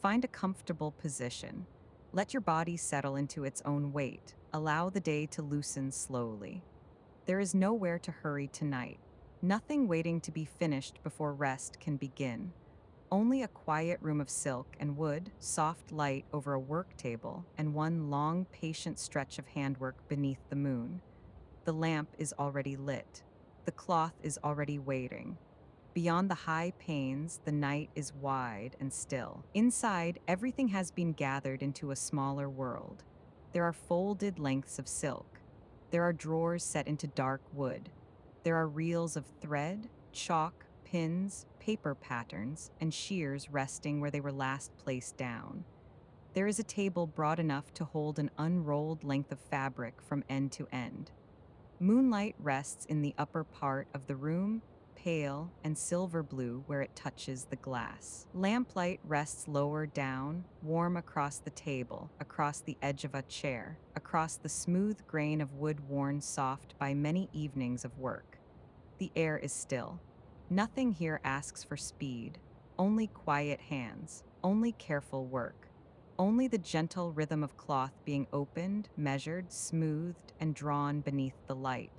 Find a comfortable position. Let your body settle into its own weight. Allow the day to loosen slowly. There is nowhere to hurry tonight. Nothing waiting to be finished before rest can begin. Only a quiet room of silk and wood, soft light over a work table, and one long, patient stretch of handwork beneath the moon. The lamp is already lit. The cloth is already waiting. Beyond the high panes, the night is wide and still. Inside, everything has been gathered into a smaller world. There are folded lengths of silk. There are drawers set into dark wood. There are reels of thread, chalk, pins, paper patterns, and shears resting where they were last placed down. There is a table broad enough to hold an unrolled length of fabric from end to end. Moonlight rests in the upper part of the room, pale and silver blue where it touches the glass. Lamplight rests lower down, warm across the table, across the edge of a chair, across the smooth grain of wood worn soft by many evenings of work. The air is still. Nothing here asks for speed, only quiet hands, only careful work. Only the gentle rhythm of cloth being opened, measured, smoothed, and drawn beneath the light.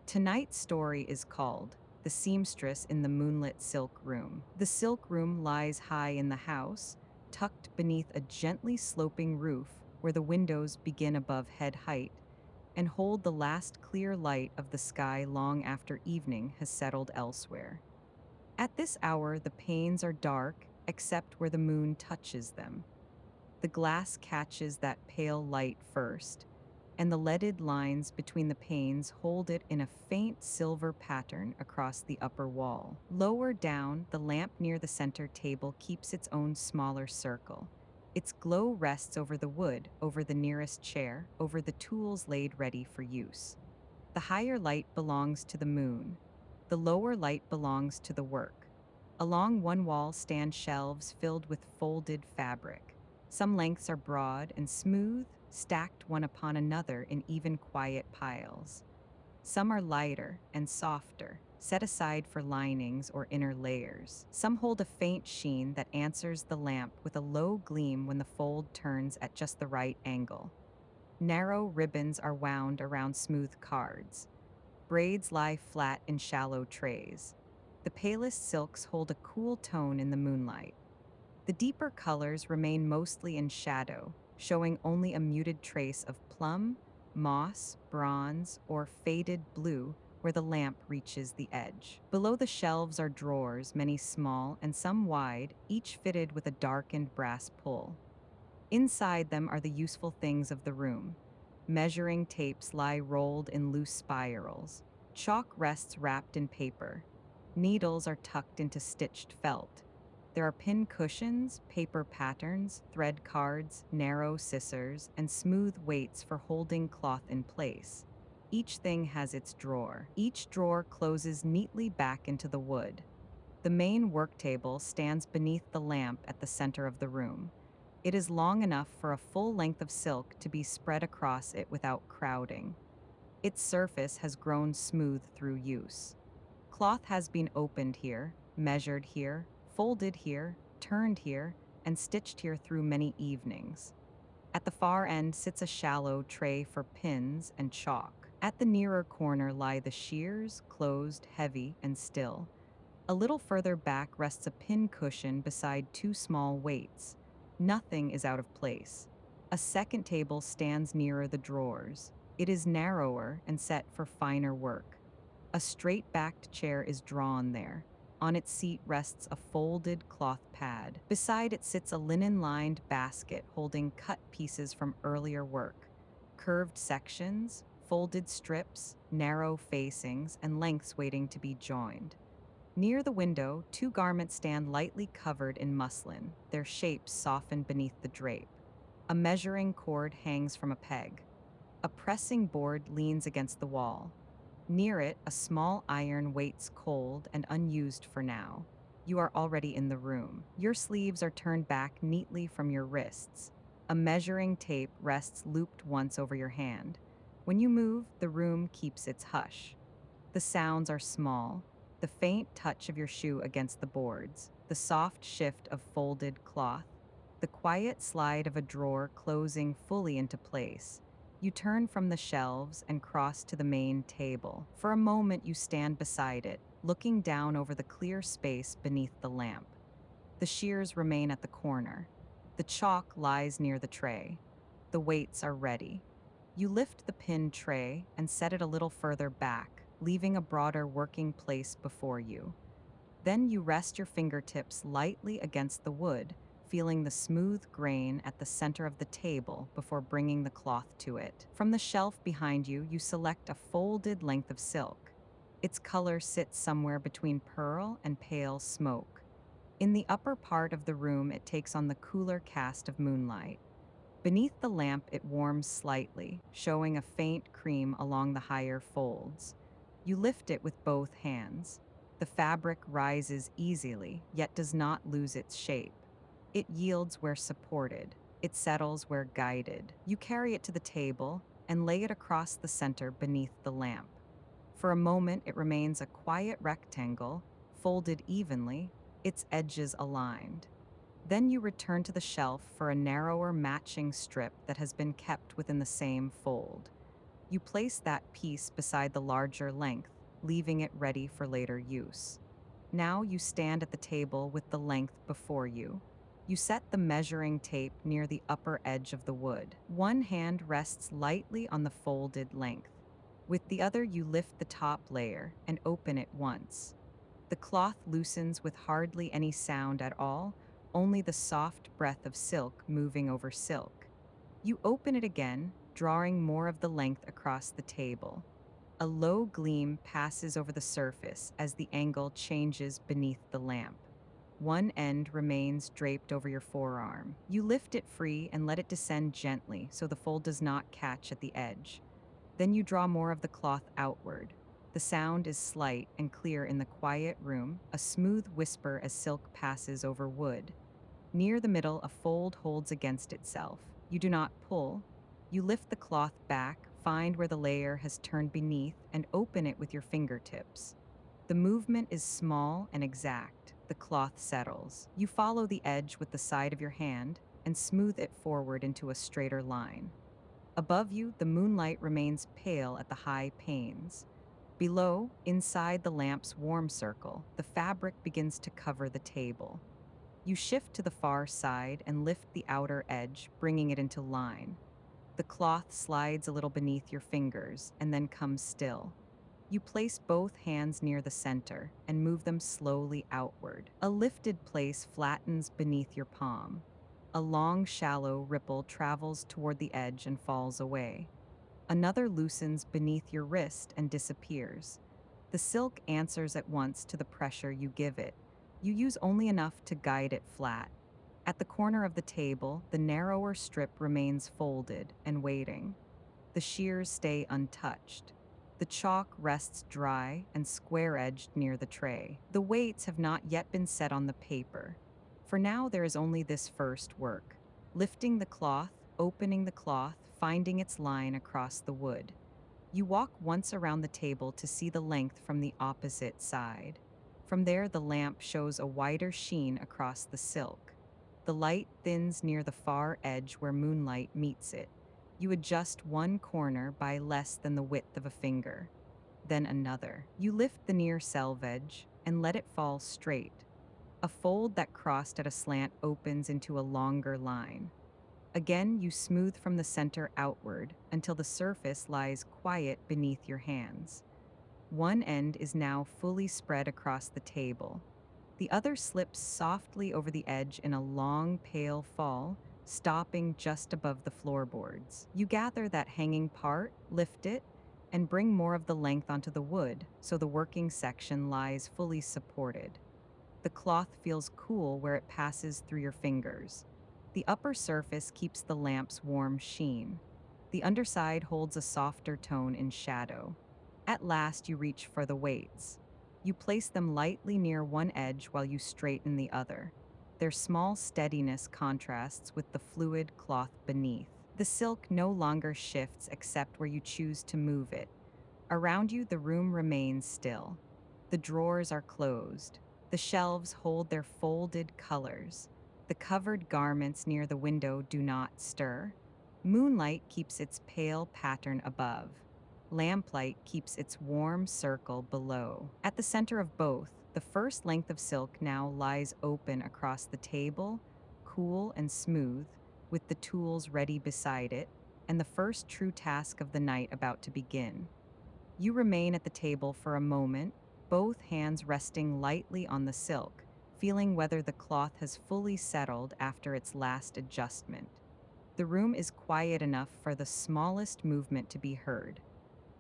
Tonight's story is called The Seamstress in the Moonlit Silk Room. The silk room lies high in the house, tucked beneath a gently sloping roof where the windows begin above head height and hold the last clear light of the sky long after evening has settled elsewhere. At this hour, the panes are dark except where the moon touches them. The glass catches that pale light first, and the leaded lines between the panes hold it in a faint silver pattern across the upper wall. Lower down, the lamp near the center table keeps its own smaller circle. Its glow rests over the wood, over the nearest chair, over the tools laid ready for use. The higher light belongs to the moon. The lower light belongs to the work. Along one wall stand shelves filled with folded fabric. Some lengths are broad and smooth, stacked one upon another in even quiet piles. Some are lighter and softer, set aside for linings or inner layers. Some hold a faint sheen that answers the lamp with a low gleam when the fold turns at just the right angle. Narrow ribbons are wound around smooth cards. Braids lie flat in shallow trays. The palest silks hold a cool tone in the moonlight. The deeper colors remain mostly in shadow, showing only a muted trace of plum, moss, bronze, or faded blue where the lamp reaches the edge. Below the shelves are drawers, many small and some wide, each fitted with a darkened brass pull. Inside them are the useful things of the room. Measuring tapes lie rolled in loose spirals. Chalk rests wrapped in paper. Needles are tucked into stitched felt. There are pin cushions, paper patterns, thread cards, narrow scissors, and smooth weights for holding cloth in place. Each thing has its drawer. Each drawer closes neatly back into the wood. The main work table stands beneath the lamp at the center of the room. It is long enough for a full length of silk to be spread across it without crowding. Its surface has grown smooth through use. Cloth has been opened here, measured here, folded here, turned here, and stitched here through many evenings. At the far end sits a shallow tray for pins and chalk. At the nearer corner lie the shears, closed, heavy, and still. A little further back rests a pin cushion beside two small weights. Nothing is out of place. A second table stands nearer the drawers. It is narrower and set for finer work. A straight-backed chair is drawn there. On its seat rests a folded cloth pad. Beside it sits a linen-lined basket holding cut pieces from earlier work. Curved sections, folded strips, narrow facings, and lengths waiting to be joined. Near the window, two garments stand lightly covered in muslin, their shapes softened beneath the drape. A measuring cord hangs from a peg. A pressing board leans against the wall. Near it, a small iron waits cold and unused for now. You are already in the room. Your sleeves are turned back neatly from your wrists. A measuring tape rests looped once over your hand. When you move, the room keeps its hush. The sounds are small, the faint touch of your shoe against the boards, the soft shift of folded cloth. the quiet slide of a drawer closing fully into place. You turn from the shelves and cross to the main table. For a moment, you stand beside it, looking down over the clear space beneath the lamp. The shears remain at the corner. The chalk lies near the tray. The weights are ready. You lift the pinned tray and set it a little further back, leaving a broader working place before you. Then you rest your fingertips lightly against the wood, feeling the smooth grain at the center of the table before bringing the cloth to it. From the shelf behind you, you select a folded length of silk. Its color sits somewhere between pearl and pale smoke. In the upper part of the room, it takes on the cooler cast of moonlight. Beneath the lamp, it warms slightly, showing a faint cream along the higher folds. You lift it with both hands. The fabric rises easily, yet does not lose its shape. It yields where supported. It settles where guided. You carry it to the table and lay it across the center beneath the lamp. For a moment, it remains a quiet rectangle, folded evenly, its edges aligned. Then you return to the shelf for a narrower matching strip that has been kept within the same fold. You place that piece beside the larger length, leaving it ready for later use. Now you stand at the table with the length before you. You set the measuring tape near the upper edge of the wood. One hand rests lightly on the folded length. With the other, you lift the top layer and open it once. The cloth loosens with hardly any sound at all, only the soft breath of silk moving over silk. You open it again, drawing more of the length across the table. A low gleam passes over the surface as the angle changes beneath the lamp. One end remains draped over your forearm. You lift it free and let it descend gently so the fold does not catch at the edge. Then you draw more of the cloth outward. The sound is slight and clear in the quiet room, a smooth whisper as silk passes over wood. Near the middle, a fold holds against itself. You do not pull. You lift the cloth back, find where the layer has turned beneath, and open it with your fingertips. The movement is small and exact. The cloth settles. You follow the edge with the side of your hand and smooth it forward into a straighter line. Above you, the moonlight remains pale at the high panes. Below, inside the lamp's warm circle, the fabric begins to cover the table. You shift to the far side and lift the outer edge, bringing it into line. The cloth slides a little beneath your fingers and then comes still. You place both hands near the center and move them slowly outward. A lifted place flattens beneath your palm. A long, shallow ripple travels toward the edge and falls away. Another loosens beneath your wrist and disappears. The silk answers at once to the pressure you give it. You use only enough to guide it flat. At the corner of the table, the narrower strip remains folded and waiting. The shears stay untouched. The chalk rests dry and square-edged near the tray. The weights have not yet been set on the paper. For now, there is only this first work: lifting the cloth, opening the cloth, finding its line across the wood. You walk once around the table to see the length from the opposite side. From there, the lamp shows a wider sheen across the silk. The light thins near the far edge where moonlight meets it. You adjust one corner by less than the width of a finger, then another. You lift the near selvage and let it fall straight. A fold that crossed at a slant opens into a longer line. Again, you smooth from the center outward until the surface lies quiet beneath your hands. One end is now fully spread across the table. The other slips softly over the edge in a long, pale fall, stopping just above the floorboards. You gather that hanging part, lift it, and bring more of the length onto the wood so the working section lies fully supported. The cloth feels cool where it passes through your fingers. The upper surface keeps the lamp's warm sheen. The underside holds a softer tone in shadow. At last, you reach for the weights. You place them lightly near one edge while you straighten the other. Their small steadiness contrasts with the fluid cloth beneath. The silk no longer shifts except where you choose to move it. Around you, the room remains still. The drawers are closed. The shelves hold their folded colors. The covered garments near the window do not stir. Moonlight keeps its pale pattern above. Lamplight keeps its warm circle below. At the center of both, the first length of silk now lies open across the table, cool and smooth, with the tools ready beside it, and the first true task of the night about to begin. You remain at the table for a moment, both hands resting lightly on the silk, feeling whether the cloth has fully settled after its last adjustment. The room is quiet enough for the smallest movement to be heard.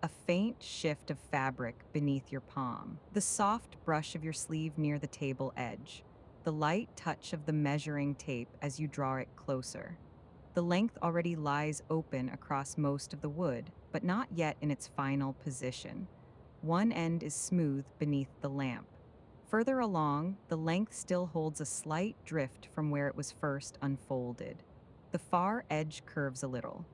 A faint shift of fabric beneath your palm, the soft brush of your sleeve near the table edge, the light touch of the measuring tape as you draw it closer. The length already lies open across most of the wood, but not yet in its final position. One end is smooth beneath the lamp. Further along, the length still holds a slight drift from where it was first unfolded. The far edge curves a little.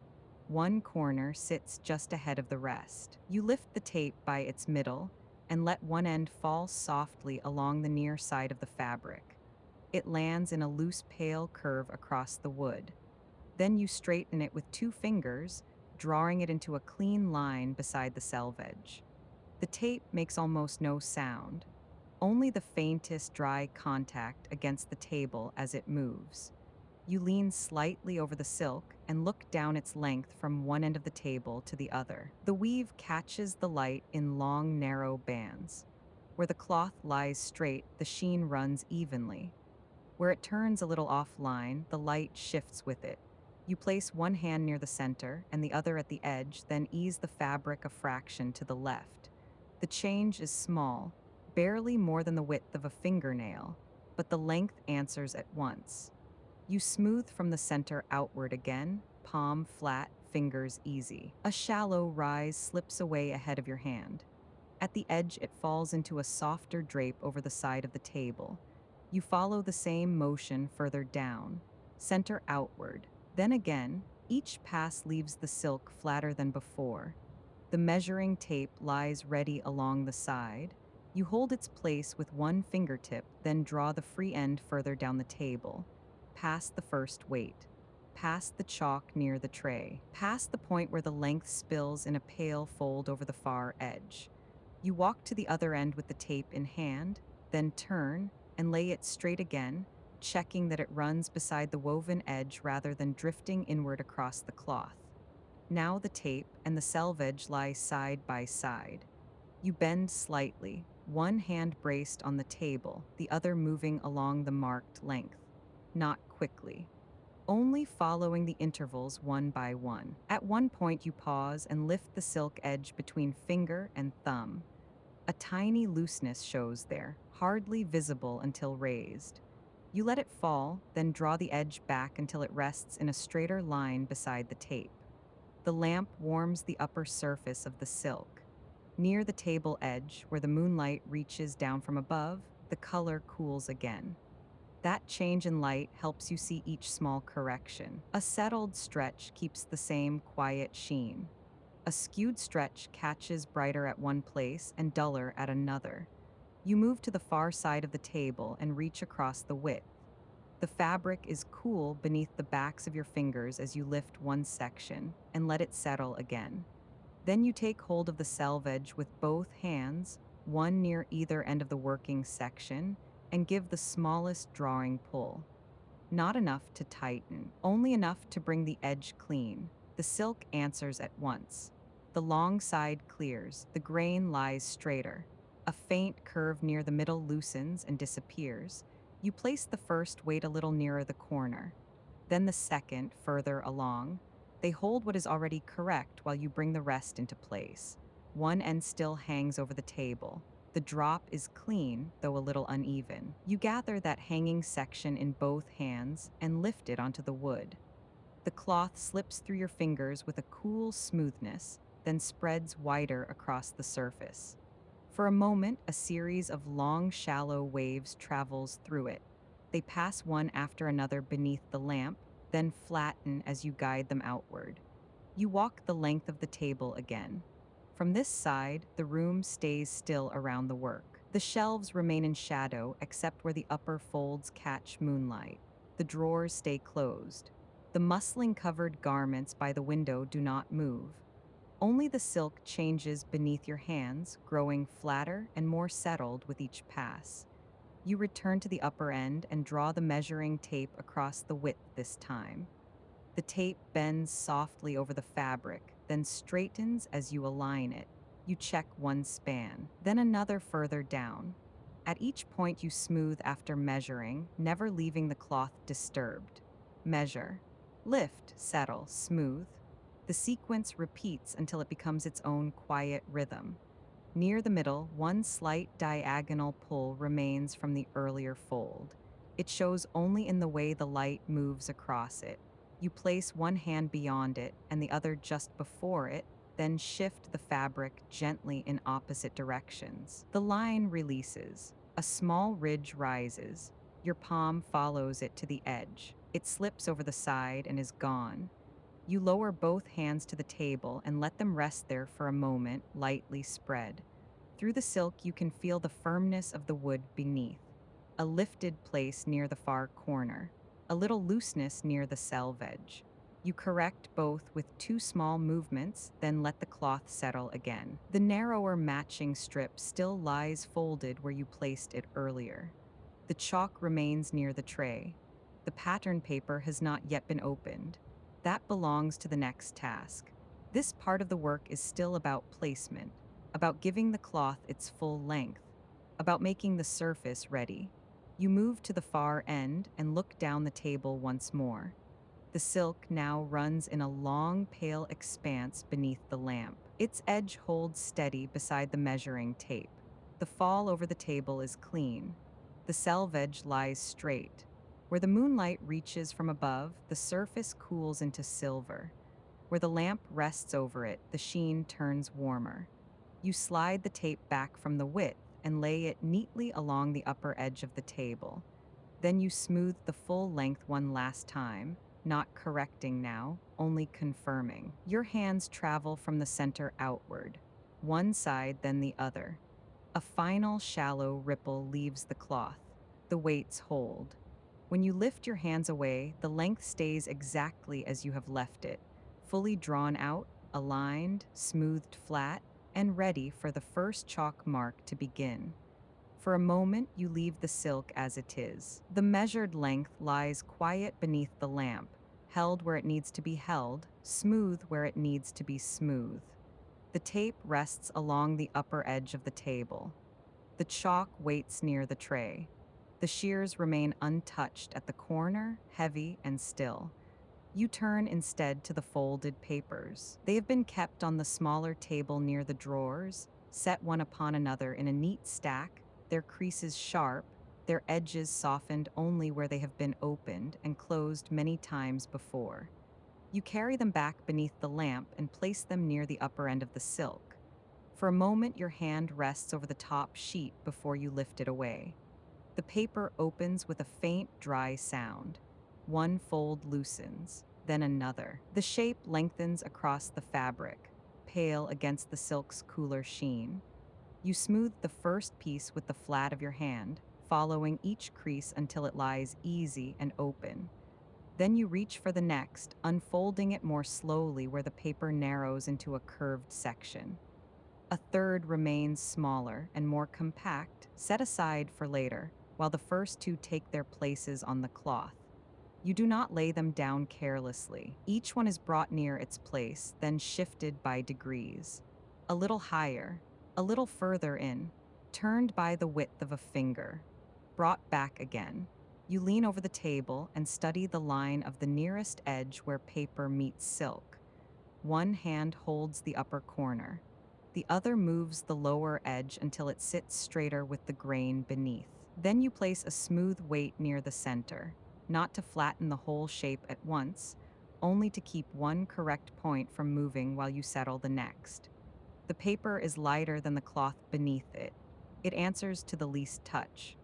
One corner sits just ahead of the rest. You lift the tape by its middle and let one end fall softly along the near side of the fabric. It lands in a loose pale curve across the wood. Then you straighten it with two fingers, drawing it into a clean line beside the selvage. The tape makes almost no sound, only the faintest dry contact against the table as it moves. You lean slightly over the silk and look down its length from one end of the table to the other. The weave catches the light in long, narrow bands. Where the cloth lies straight, the sheen runs evenly. Where it turns a little offline, the light shifts with it. You place one hand near the center and the other at the edge, then ease the fabric a fraction to the left. The change is small, barely more than the width of a fingernail, but the length answers at once. You smooth from the center outward again, palm flat, fingers easy. A shallow rise slips away ahead of your hand. At the edge, it falls into a softer drape over the side of the table. You follow the same motion further down, center outward. Then again, each pass leaves the silk flatter than before. The measuring tape lies ready along the side. You hold its place with one fingertip, then draw the free end further down the table. Past the first weight. Past the chalk near the tray. Past the point where the length spills in a pale fold over the far edge. You walk to the other end with the tape in hand, then turn and lay it straight again, checking that it runs beside the woven edge rather than drifting inward across the cloth. Now the tape and the selvage lie side by side. You bend slightly, one hand braced on the table, the other moving along the marked length. Not quickly, only following the intervals one by one. At one point, you pause and lift the silk edge between finger and thumb. A tiny looseness shows there, hardly visible until raised. You let it fall, then draw the edge back until it rests in a straighter line beside the tape. The lamp warms the upper surface of the silk. Near the table edge, where the moonlight reaches down from above, the color cools again. That change in light helps you see each small correction. A settled stretch keeps the same quiet sheen. A skewed stretch catches brighter at one place and duller at another. You move to the far side of the table and reach across the width. The fabric is cool beneath the backs of your fingers as you lift one section and let it settle again. Then you take hold of the selvage with both hands, one near either end of the working section, and give the smallest drawing pull. Not enough to tighten, only enough to bring the edge clean. The silk answers at once. The long side clears, the grain lies straighter. A faint curve near the middle loosens and disappears. You place the first weight a little nearer the corner, then the second further along. They hold what is already correct while you bring the rest into place. One end still hangs over the table. The drop is clean, though a little uneven. You gather that hanging section in both hands and lift it onto the wood. The cloth slips through your fingers with a cool smoothness, then spreads wider across the surface. For a moment, a series of long, shallow waves travels through it. They pass one after another beneath the lamp, then flatten as you guide them outward. You walk the length of the table again. From this side, the room stays still around the work. The shelves remain in shadow except where the upper folds catch moonlight. The drawers stay closed. The muslin-covered garments by the window do not move. Only the silk changes beneath your hands, growing flatter and more settled with each pass. You return to the upper end and draw the measuring tape across the width this time. The tape bends softly over the fabric, then straightens as you align it. You check one span, then another further down. At each point you smooth after measuring, never leaving the cloth disturbed. Measure, lift, settle, smooth. The sequence repeats until it becomes its own quiet rhythm. Near the middle, one slight diagonal pull remains from the earlier fold. It shows only in the way the light moves across it. You place one hand beyond it and the other just before it, then shift the fabric gently in opposite directions. The line releases. A small ridge rises. Your palm follows it to the edge. It slips over the side and is gone. You lower both hands to the table and let them rest there for a moment, lightly spread. Through the silk, you can feel the firmness of the wood beneath, a lifted place near the far corner, a little looseness near the selvage. You correct both with two small movements, then let the cloth settle again. The narrower matching strip still lies folded where you placed it earlier. The chalk remains near the tray. The pattern paper has not yet been opened. That belongs to the next task. This part of the work is still about placement, about giving the cloth its full length, about making the surface ready. You move to the far end and look down the table once more. The silk now runs in a long, pale expanse beneath the lamp. Its edge holds steady beside the measuring tape. The fall over the table is clean. The selvage lies straight. Where the moonlight reaches from above, the surface cools into silver. Where the lamp rests over it, the sheen turns warmer. You slide the tape back from the width and lay it neatly along the upper edge of the table. Then you smooth the full length one last time, not correcting now, only confirming. Your hands travel from the center outward, one side then the other. A final shallow ripple leaves the cloth. The weights hold. When you lift your hands away, the length stays exactly as you have left it, fully drawn out, aligned, smoothed flat, and ready for the first chalk mark to begin. For a moment, you leave the silk as it is. The measured length lies quiet beneath the lamp, held where it needs to be held, smooth where it needs to be smooth. The tape rests along the upper edge of the table. The chalk waits near the tray. The shears remain untouched at the corner, heavy and still. You turn instead to the folded papers. They have been kept on the smaller table near the drawers, set one upon another in a neat stack, their creases sharp, their edges softened only where they have been opened and closed many times before. You carry them back beneath the lamp and place them near the upper end of the silk. For a moment, your hand rests over the top sheet before you lift it away. The paper opens with a faint, dry sound. One fold loosens, then another. The shape lengthens across the fabric, pale against the silk's cooler sheen. You smooth the first piece with the flat of your hand, following each crease until it lies easy and open. Then you reach for the next, unfolding it more slowly where the paper narrows into a curved section. A third remains smaller and more compact, set aside for later, while the first two take their places on the cloth. You do not lay them down carelessly. Each one is brought near its place, then shifted by degrees. A little higher, a little further in, turned by the width of a finger, brought back again. You lean over the table and study the line of the nearest edge where paper meets silk. One hand holds the upper corner. The other moves the lower edge until it sits straighter with the grain beneath. Then you place a smooth weight near the center, not to flatten the whole shape at once, only to keep one correct point from moving while you settle the next. The paper is lighter than the cloth beneath it. It answers to the least touch.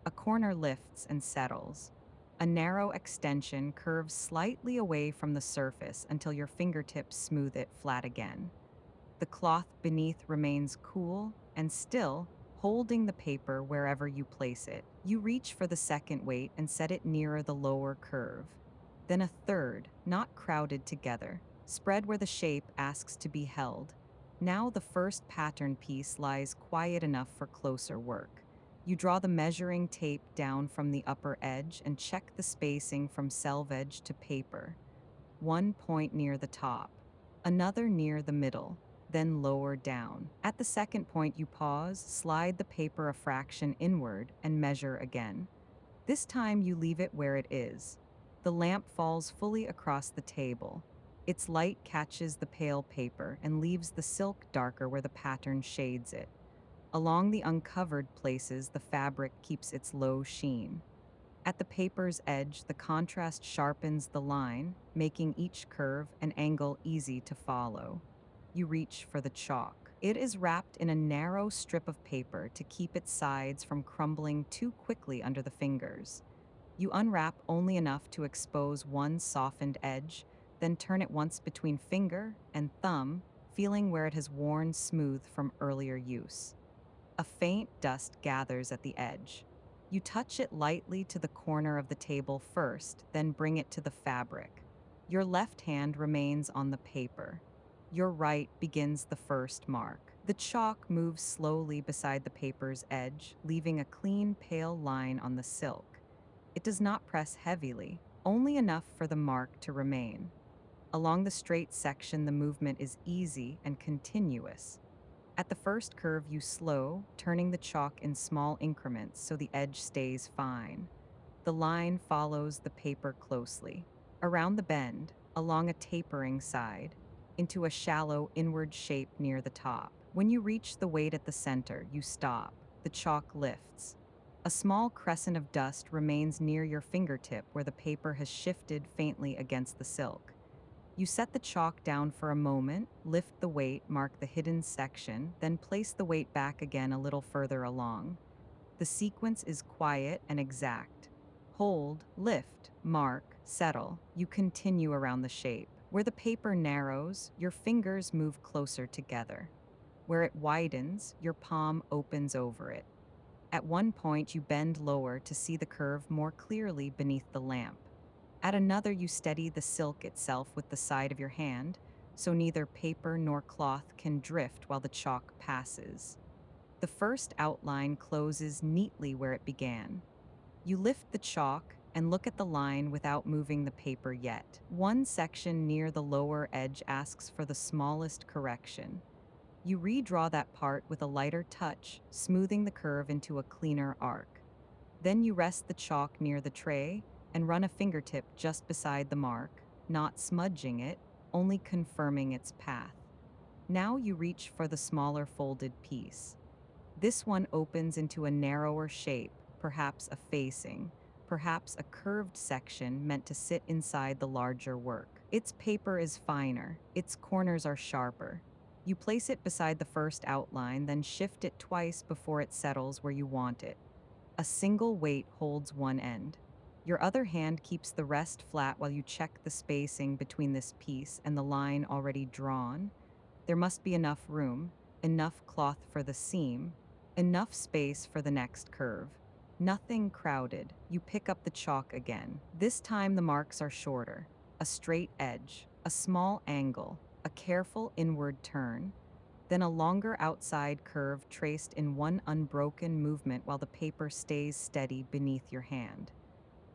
A corner lifts and settles. A narrow extension curves slightly away from the surface until your fingertips smooth it flat again. The cloth beneath remains cool and still, holding the paper wherever you place it. You reach for the second weight and set it nearer the lower curve. Then a third, not crowded together, spread where the shape asks to be held. Now the first pattern piece lies quiet enough for closer work. You draw the measuring tape down from the upper edge and check the spacing from selvage to paper. One point near the top, another near the middle, then lower down. At the second point, you pause, slide the paper a fraction inward, and measure again. This time, you leave it where it is. The lamp falls fully across the table. Its light catches the pale paper and leaves the silk darker where the pattern shades it. Along the uncovered places, the fabric keeps its low sheen. At the paper's edge, the contrast sharpens the line, making each curve and angle easy to follow. You reach for the chalk. It is wrapped in a narrow strip of paper to keep its sides from crumbling too quickly under the fingers. You unwrap only enough to expose one softened edge, then turn it once between finger and thumb, feeling where it has worn smooth from earlier use. A faint dust gathers at the edge. You touch it lightly to the corner of the table first, then bring it to the fabric. Your left hand remains on the paper. Your right begins the first mark. The chalk moves slowly beside the paper's edge, leaving a clean, pale line on the silk. It does not press heavily, only enough for the mark to remain. Along the straight section, the movement is easy and continuous. At the first curve, you slow, turning the chalk in small increments so the edge stays fine. The line follows the paper closely, around the bend, along a tapering side, into a shallow inward shape near the top. When you reach the weight at the center, you stop. The chalk lifts. A small crescent of dust remains near your fingertip where the paper has shifted faintly against the silk. You set the chalk down for a moment, lift the weight, mark the hidden section, then place the weight back again a little further along. The sequence is quiet and exact. Hold, lift, mark, settle. You continue around the shape. Where the paper narrows, your fingers move closer together. Where it widens, your palm opens over it. At one point, you bend lower to see the curve more clearly beneath the lamp. At another, you steady the silk itself with the side of your hand, so neither paper nor cloth can drift while the chalk passes. The first outline closes neatly where it began. You lift the chalk and look at the line without moving the paper yet. One section near the lower edge asks for the smallest correction. You redraw that part with a lighter touch, smoothing the curve into a cleaner arc. Then you rest the chalk near the tray and run a fingertip just beside the mark, not smudging it, only confirming its path. Now you reach for the smaller folded piece. This one opens into a narrower shape, perhaps a facing, perhaps a curved section meant to sit inside the larger work. Its paper is finer, its corners are sharper. You place it beside the first outline, then shift it twice before it settles where you want it. A single weight holds one end. Your other hand keeps the rest flat while you check the spacing between this piece and the line already drawn. There must be enough room, enough cloth for the seam, enough space for the next curve. Nothing crowded. You pick up the chalk again. This time the marks are shorter. A straight edge, a small angle, a careful inward turn, then a longer outside curve traced in one unbroken movement while the paper stays steady beneath your hand.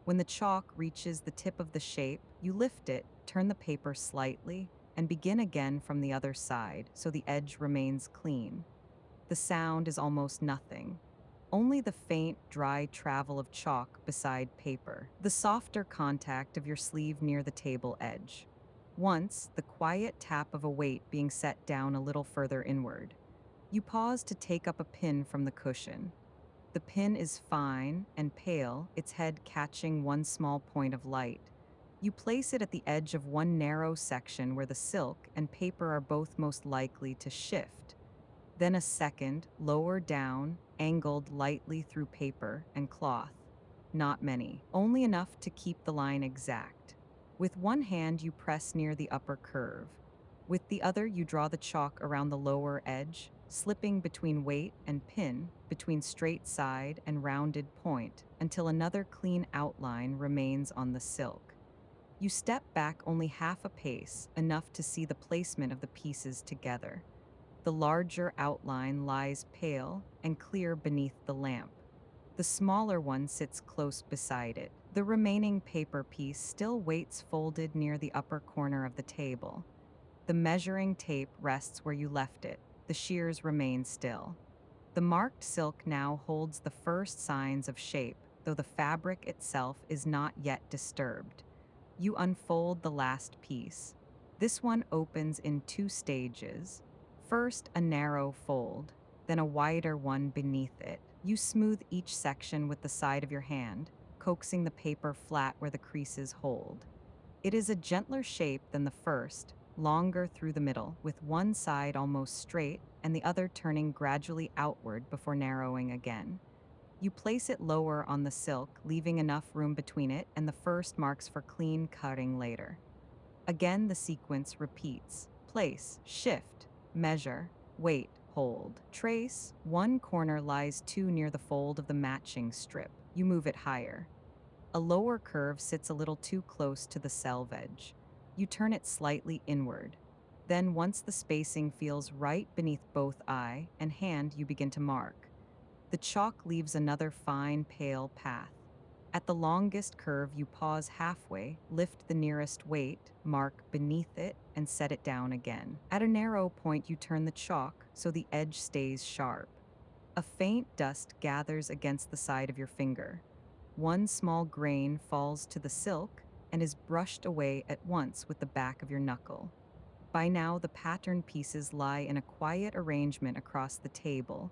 When the chalk reaches the tip of the shape, you lift it, turn the paper slightly, and begin again from the other side so the edge remains clean. The sound is almost nothing. Only the faint, dry travel of chalk beside paper. The softer contact of your sleeve near the table edge. Once, the quiet tap of a weight being set down a little further inward. You pause to take up a pin from the cushion. The pin is fine and pale, its head catching one small point of light. You place it at the edge of one narrow section where the silk and paper are both most likely to shift. Then a second, lower down, angled lightly through paper and cloth. Not many, only enough to keep the line exact. With one hand, you press near the upper curve. With the other, you draw the chalk around the lower edge, slipping between weight and pin, between straight side and rounded point, until another clean outline remains on the silk. You step back only half a pace, enough to see the placement of the pieces together. The larger outline lies pale and clear beneath the lamp. The smaller one sits close beside it. The remaining paper piece still waits folded near the upper corner of the table. The measuring tape rests where you left it. The shears remain still. The marked silk now holds the first signs of shape, though the fabric itself is not yet disturbed. You unfold the last piece. This one opens in two stages. First, a narrow fold, then a wider one beneath it. You smooth each section with the side of your hand, coaxing the paper flat where the creases hold. It is a gentler shape than the first, longer through the middle, with one side almost straight and the other turning gradually outward before narrowing again. You place it lower on the silk, leaving enough room between it and the first marks for clean cutting later. Again, the sequence repeats. Place, shift, measure, wait, hold. Trace, one corner lies too near the fold of the matching strip. You move it higher. A lower curve sits a little too close to the selve edge. You turn it slightly inward. Then, once the spacing feels right beneath both eye and hand, you begin to mark. The chalk leaves another fine, pale path. At the longest curve, you pause halfway, lift the nearest weight, mark beneath it, and set it down again. At a narrow point, you turn the chalk so the edge stays sharp. A faint dust gathers against the side of your finger. One small grain falls to the silk and is brushed away at once with the back of your knuckle. By now, the pattern pieces lie in a quiet arrangement across the table,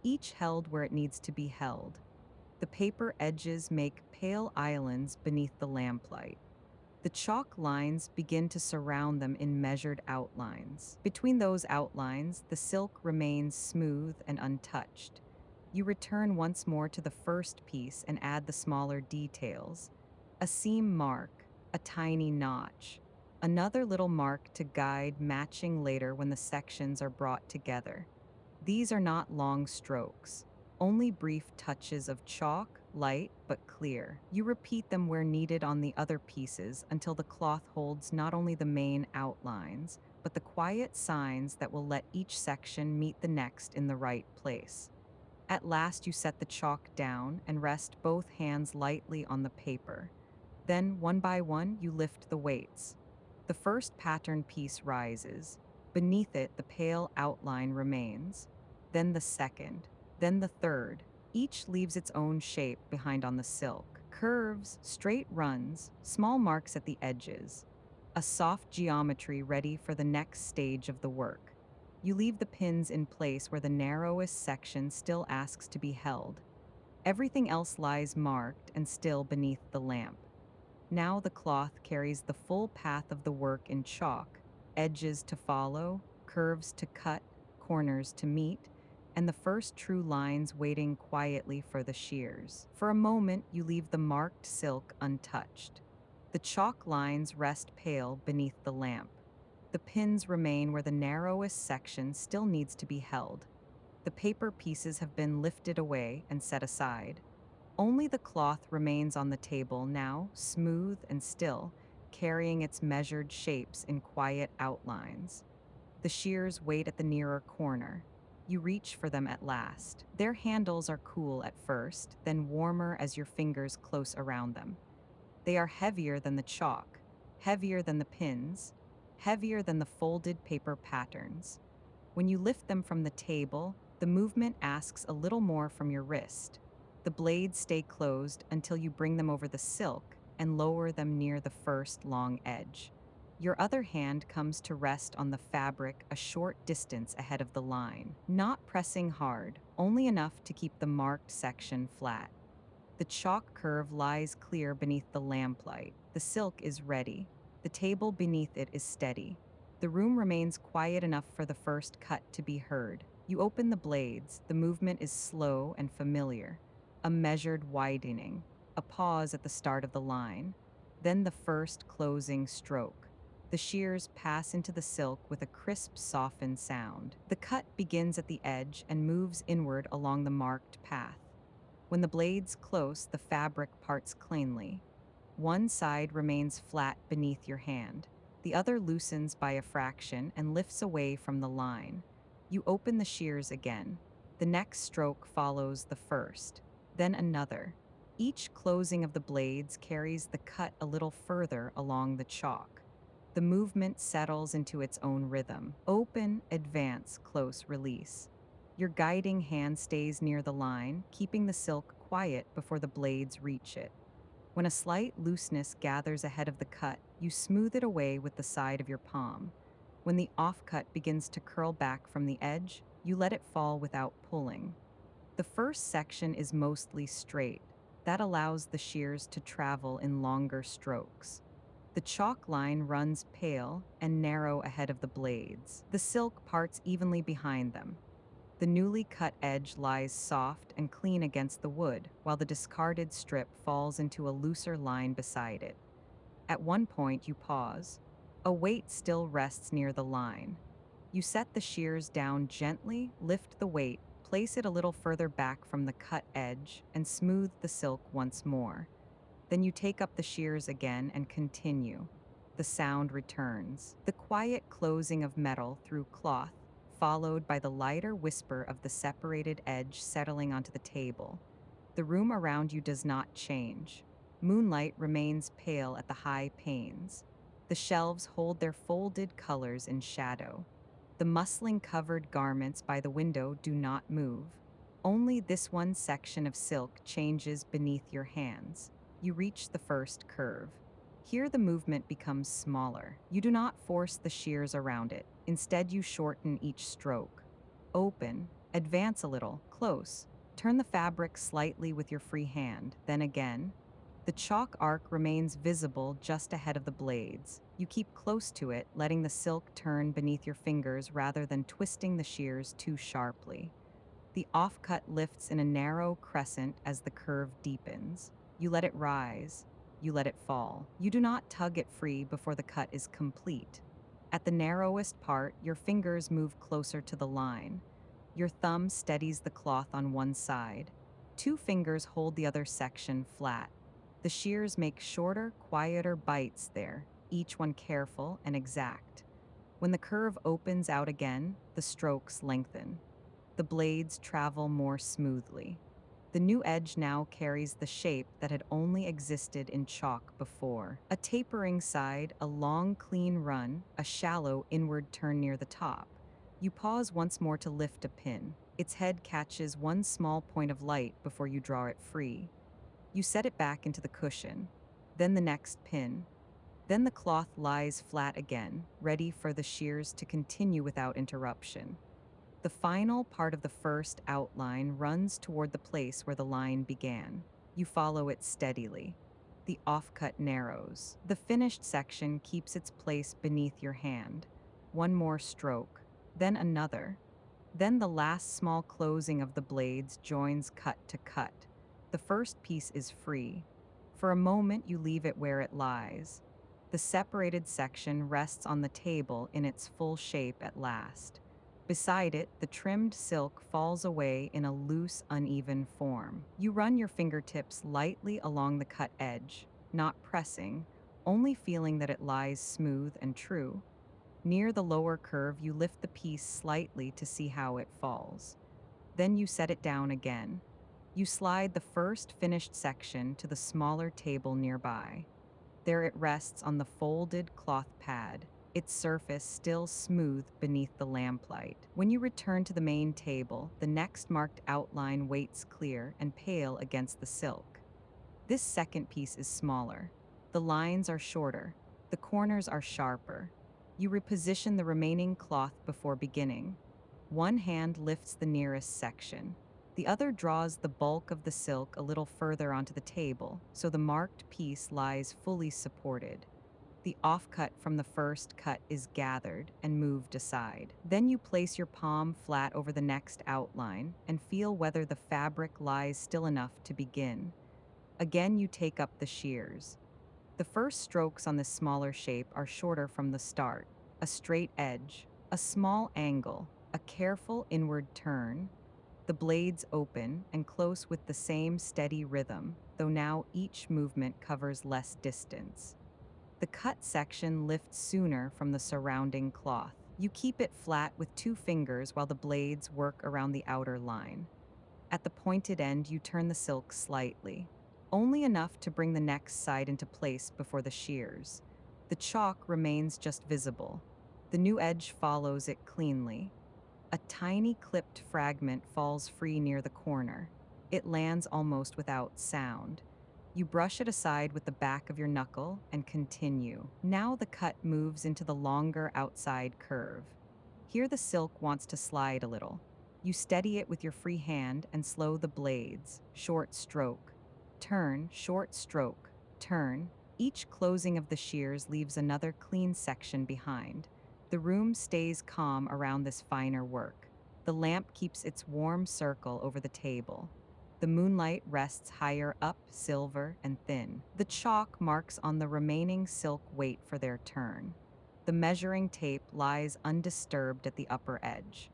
each held where it needs to be held. The paper edges make pale islands beneath the lamplight. The chalk lines begin to surround them in measured outlines. Between those outlines, the silk remains smooth and untouched. You return once more to the first piece and add the smaller details. A seam mark, a tiny notch, another little mark to guide matching later when the sections are brought together. These are not long strokes, only brief touches of chalk, light but clear. You repeat them where needed on the other pieces until the cloth holds not only the main outlines, but the quiet signs that will let each section meet the next in the right place. At last, you set the chalk down and rest both hands lightly on the paper. Then, one by one, you lift the weights. The first pattern piece rises. Beneath it, the pale outline remains. Then the second, then the third. Each leaves its own shape behind on the silk. Curves, straight runs, small marks at the edges. A soft geometry ready for the next stage of the work. You leave the pins in place where the narrowest section still asks to be held. Everything else lies marked and still beneath the lamp. Now the cloth carries the full path of the work in chalk, edges to follow, curves to cut, corners to meet, and the first true lines waiting quietly for the shears. For a moment, you leave the marked silk untouched. The chalk lines rest pale beneath the lamp. The pins remain where the narrowest section still needs to be held. The paper pieces have been lifted away and set aside. Only the cloth remains on the table now, smooth and still, carrying its measured shapes in quiet outlines. The shears wait at the nearer corner. You reach for them at last. Their handles are cool at first, then warmer as your fingers close around them. They are heavier than the chalk, heavier than the pins, heavier than the folded paper patterns. When you lift them from the table, the movement asks a little more from your wrist. The blades stay closed until you bring them over the silk and lower them near the first long edge. Your other hand comes to rest on the fabric a short distance ahead of the line, not pressing hard, only enough to keep the marked section flat. The chalk curve lies clear beneath the lamplight. The silk is ready. The table beneath it is steady. The room remains quiet enough for the first cut to be heard. You open the blades. The movement is slow and familiar. A measured widening, a pause at the start of the line, then the first closing stroke. The shears pass into the silk with a crisp, softened sound. The cut begins at the edge and moves inward along the marked path. When the blades close, the fabric parts cleanly. One side remains flat beneath your hand. The other loosens by a fraction and lifts away from the line. You open the shears again. The next stroke follows the first, then another. Each closing of the blades carries the cut a little further along the chalk. The movement settles into its own rhythm. Open, advance, close, release. Your guiding hand stays near the line, keeping the silk quiet before the blades reach it. When a slight looseness gathers ahead of the cut, you smooth it away with the side of your palm. When the offcut begins to curl back from the edge, you let it fall without pulling. The first section is mostly straight. That allows the shears to travel in longer strokes. The chalk line runs pale and narrow ahead of the blades. The silk parts evenly behind them. The newly cut edge lies soft and clean against the wood, while the discarded strip falls into a looser line beside it. At one point, you pause. A weight still rests near the line. You set the shears down gently, lift the weight, place it a little further back from the cut edge, and smooth the silk once more. Then you take up the shears again and continue. The sound returns. The quiet closing of metal through cloth, followed by the lighter whisper of the separated edge settling onto the table. The room around you does not change. Moonlight remains pale at the high panes. The shelves hold their folded colors in shadow. The muslin-covered garments by the window do not move. Only this one section of silk changes beneath your hands. You reach the first curve. Here the movement becomes smaller. You do not force the shears around it. Instead, you shorten each stroke. Open, advance a little, close. Turn the fabric slightly with your free hand, then again. The chalk arc remains visible just ahead of the blades. You keep close to it, letting the silk turn beneath your fingers rather than twisting the shears too sharply. The offcut lifts in a narrow crescent as the curve deepens. You let it rise. You let it fall. You do not tug it free before the cut is complete. At the narrowest part, your fingers move closer to the line. Your thumb steadies the cloth on one side. Two fingers hold the other section flat. The shears make shorter, quieter bites there, each one careful and exact. When the curve opens out again, the strokes lengthen. The blades travel more smoothly. The new edge now carries the shape that had only existed in chalk before. A tapering side, a long, clean run, a shallow inward turn near the top. You pause once more to lift a pin. Its head catches one small point of light before you draw it free. You set it back into the cushion, then the next pin. Then the cloth lies flat again, ready for the shears to continue without interruption. The final part of the first outline runs toward the place where the line began. You follow it steadily. The offcut narrows. The finished section keeps its place beneath your hand. One more stroke, then another. Then the last small closing of the blades joins cut to cut. The first piece is free. For a moment, you leave it where it lies. The separated section rests on the table in its full shape at last. Beside it, the trimmed silk falls away in a loose, uneven form. You run your fingertips lightly along the cut edge, not pressing, only feeling that it lies smooth and true. Near the lower curve, you lift the piece slightly to see how it falls. Then you set it down again. You slide the first finished section to the smaller table nearby. There it rests on the folded cloth pad, its surface still smooth beneath the lamplight. When you return to the main table, the next marked outline waits clear and pale against the silk. This second piece is smaller. The lines are shorter. The corners are sharper. You reposition the remaining cloth before beginning. One hand lifts the nearest section. The other draws the bulk of the silk a little further onto the table, so the marked piece lies fully supported. The offcut from the first cut is gathered and moved aside. Then you place your palm flat over the next outline and feel whether the fabric lies still enough to begin. Again, you take up the shears. The first strokes on this smaller shape are shorter from the start: a straight edge, a small angle, a careful inward turn. The blades open and close with the same steady rhythm, though now each movement covers less distance. The cut section lifts sooner from the surrounding cloth. You keep it flat with 2 fingers while the blades work around the outer line. At the pointed end, you turn the silk slightly, only enough to bring the next side into place before the shears. The chalk remains just visible. The new edge follows it cleanly. A tiny clipped fragment falls free near the corner. It lands almost without sound. You brush it aside with the back of your knuckle and continue. Now the cut moves into the longer outside curve. Here the silk wants to slide a little. You steady it with your free hand and slow the blades. Short stroke, turn, short stroke, turn. Each closing of the shears leaves another clean section behind. The room stays calm around this finer work. The lamp keeps its warm circle over the table. The moonlight rests higher up, silver and thin. The chalk marks on the remaining silk wait for their turn. The measuring tape lies undisturbed at the upper edge.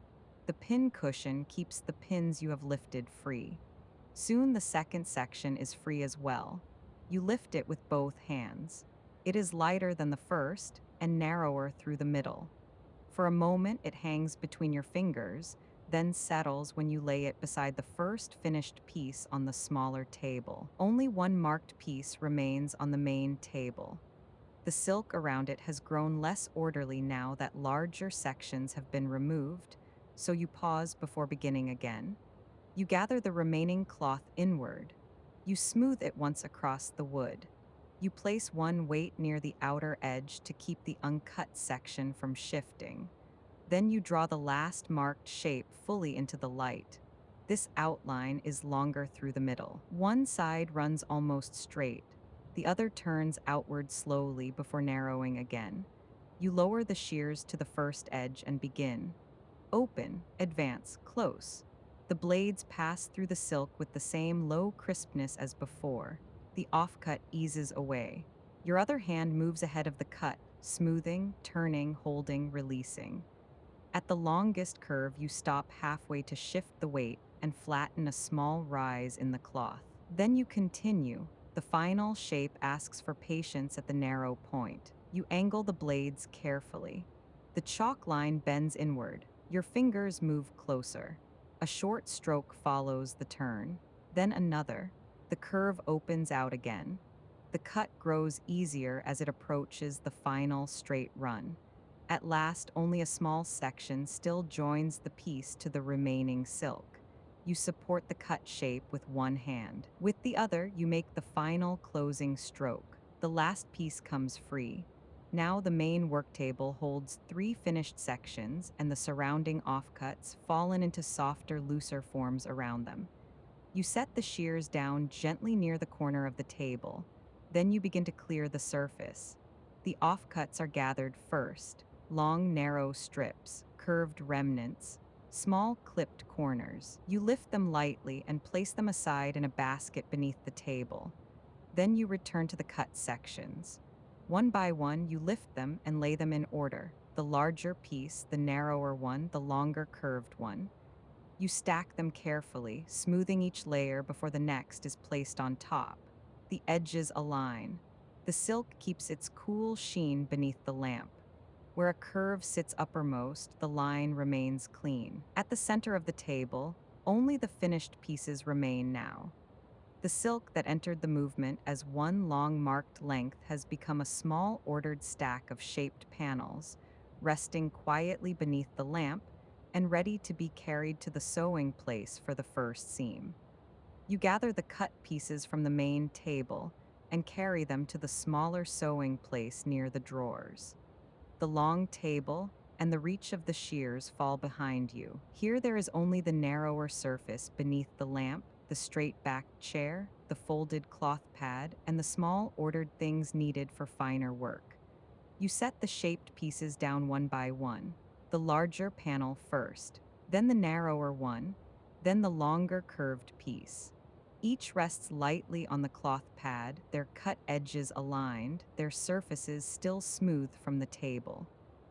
The pin cushion keeps the pins you have lifted free. Soon the second section is free as well. You lift it with both hands. It is lighter than the first and narrower through the middle. For a moment it hangs between your fingers, then settles when you lay it beside the first finished piece on the smaller table. Only one marked piece remains on the main table. The silk around it has grown less orderly now that larger sections have been removed, so you pause before beginning again. You gather the remaining cloth inward. You smooth it once across the wood. You place one weight near the outer edge to keep the uncut section from shifting. Then you draw the last marked shape fully into the light. This outline is longer through the middle. One side runs almost straight. The other turns outward slowly before narrowing again. You lower the shears to the first edge and begin. Open, advance, close. The blades pass through the silk with the same low crispness as before. The offcut eases away. Your other hand moves ahead of the cut, smoothing, turning, holding, releasing. At the longest curve, you stop halfway to shift the weight and flatten a small rise in the cloth. Then you continue. The final shape asks for patience at the narrow point. You angle the blades carefully. The chalk line bends inward. Your fingers move closer. A short stroke follows the turn, then another. The curve opens out again. The cut grows easier as it approaches the final straight run. At last, only a small section still joins the piece to the remaining silk. You support the cut shape with one hand. With the other, you make the final closing stroke. The last piece comes free. Now the main work table holds 3 finished sections and the surrounding offcuts fallen into softer, looser forms around them. You set the shears down gently near the corner of the table. Then you begin to clear the surface. The offcuts are gathered first. Long, narrow strips, curved remnants, small clipped corners. You lift them lightly and place them aside in a basket beneath the table. Then you return to the cut sections. One by one, you lift them and lay them in order. The larger piece, the narrower one, the longer curved one. You stack them carefully, smoothing each layer before the next is placed on top. The edges align. The silk keeps its cool sheen beneath the lamp. Where a curve sits uppermost, the line remains clean. At the center of the table, only the finished pieces remain now. The silk that entered the movement as one long marked length has become a small ordered stack of shaped panels, resting quietly beneath the lamp and ready to be carried to the sewing place for the first seam. You gather the cut pieces from the main table and carry them to the smaller sewing place near the drawers. The long table and the reach of the shears fall behind you. Here there is only the narrower surface beneath the lamp, the straight-backed chair, the folded cloth pad, and the small ordered things needed for finer work. You set the shaped pieces down one by one, the larger panel first, then the narrower one, then the longer curved piece. Each rests lightly on the cloth pad, their cut edges aligned, their surfaces still smooth from the table.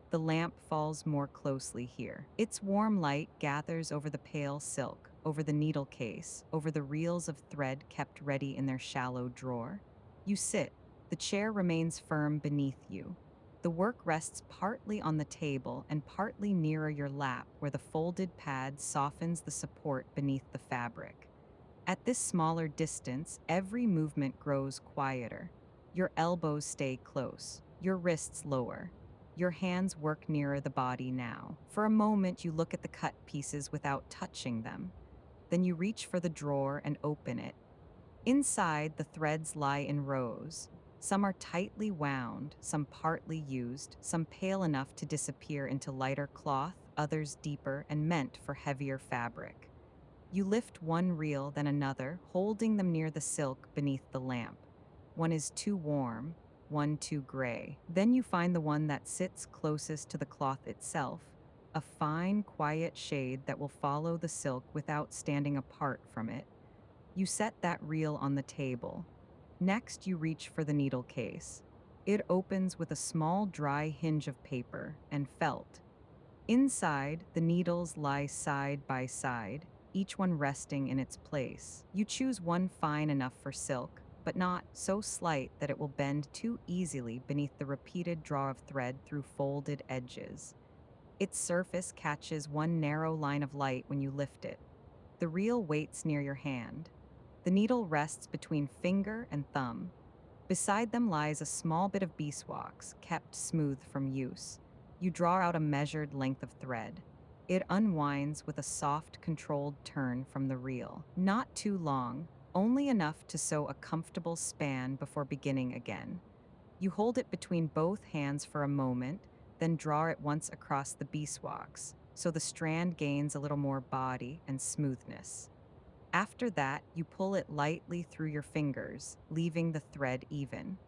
The lamp falls more closely here. Its warm light gathers over the pale silk, over the needle case, over the reels of thread kept ready in their shallow drawer. You sit. The chair remains firm beneath you. The work rests partly on the table and partly nearer your lap, where the folded pad softens the support beneath the fabric. At this smaller distance, every movement grows quieter. Your elbows stay close, your wrists lower. Your hands work nearer the body now. For a moment, you look at the cut pieces without touching them. Then you reach for the drawer and open it. Inside, the threads lie in rows. Some are tightly wound, some partly used, some pale enough to disappear into lighter cloth, others deeper and meant for heavier fabric. You lift one reel, then another, holding them near the silk beneath the lamp. One is too warm, one too gray. Then you find the one that sits closest to the cloth itself, a fine, quiet shade that will follow the silk without standing apart from it. You set that reel on the table. Next, you reach for the needle case. It opens with a small, dry hinge of paper and felt. Inside, the needles lie side by side, each one resting in its place. You choose one fine enough for silk, but not so slight that it will bend too easily beneath the repeated draw of thread through folded edges. Its surface catches one narrow line of light when you lift it. The reel waits near your hand. The needle rests between finger and thumb. Beside them lies a small bit of beeswax, kept smooth from use. You draw out a measured length of thread. It unwinds with a soft, controlled turn from the reel. Not too long, only enough to sew a comfortable span before beginning again. You hold it between both hands for a moment, then draw it once across the beeswax, so the strand gains a little more body and smoothness. After that, you pull it lightly through your fingers, leaving the thread even.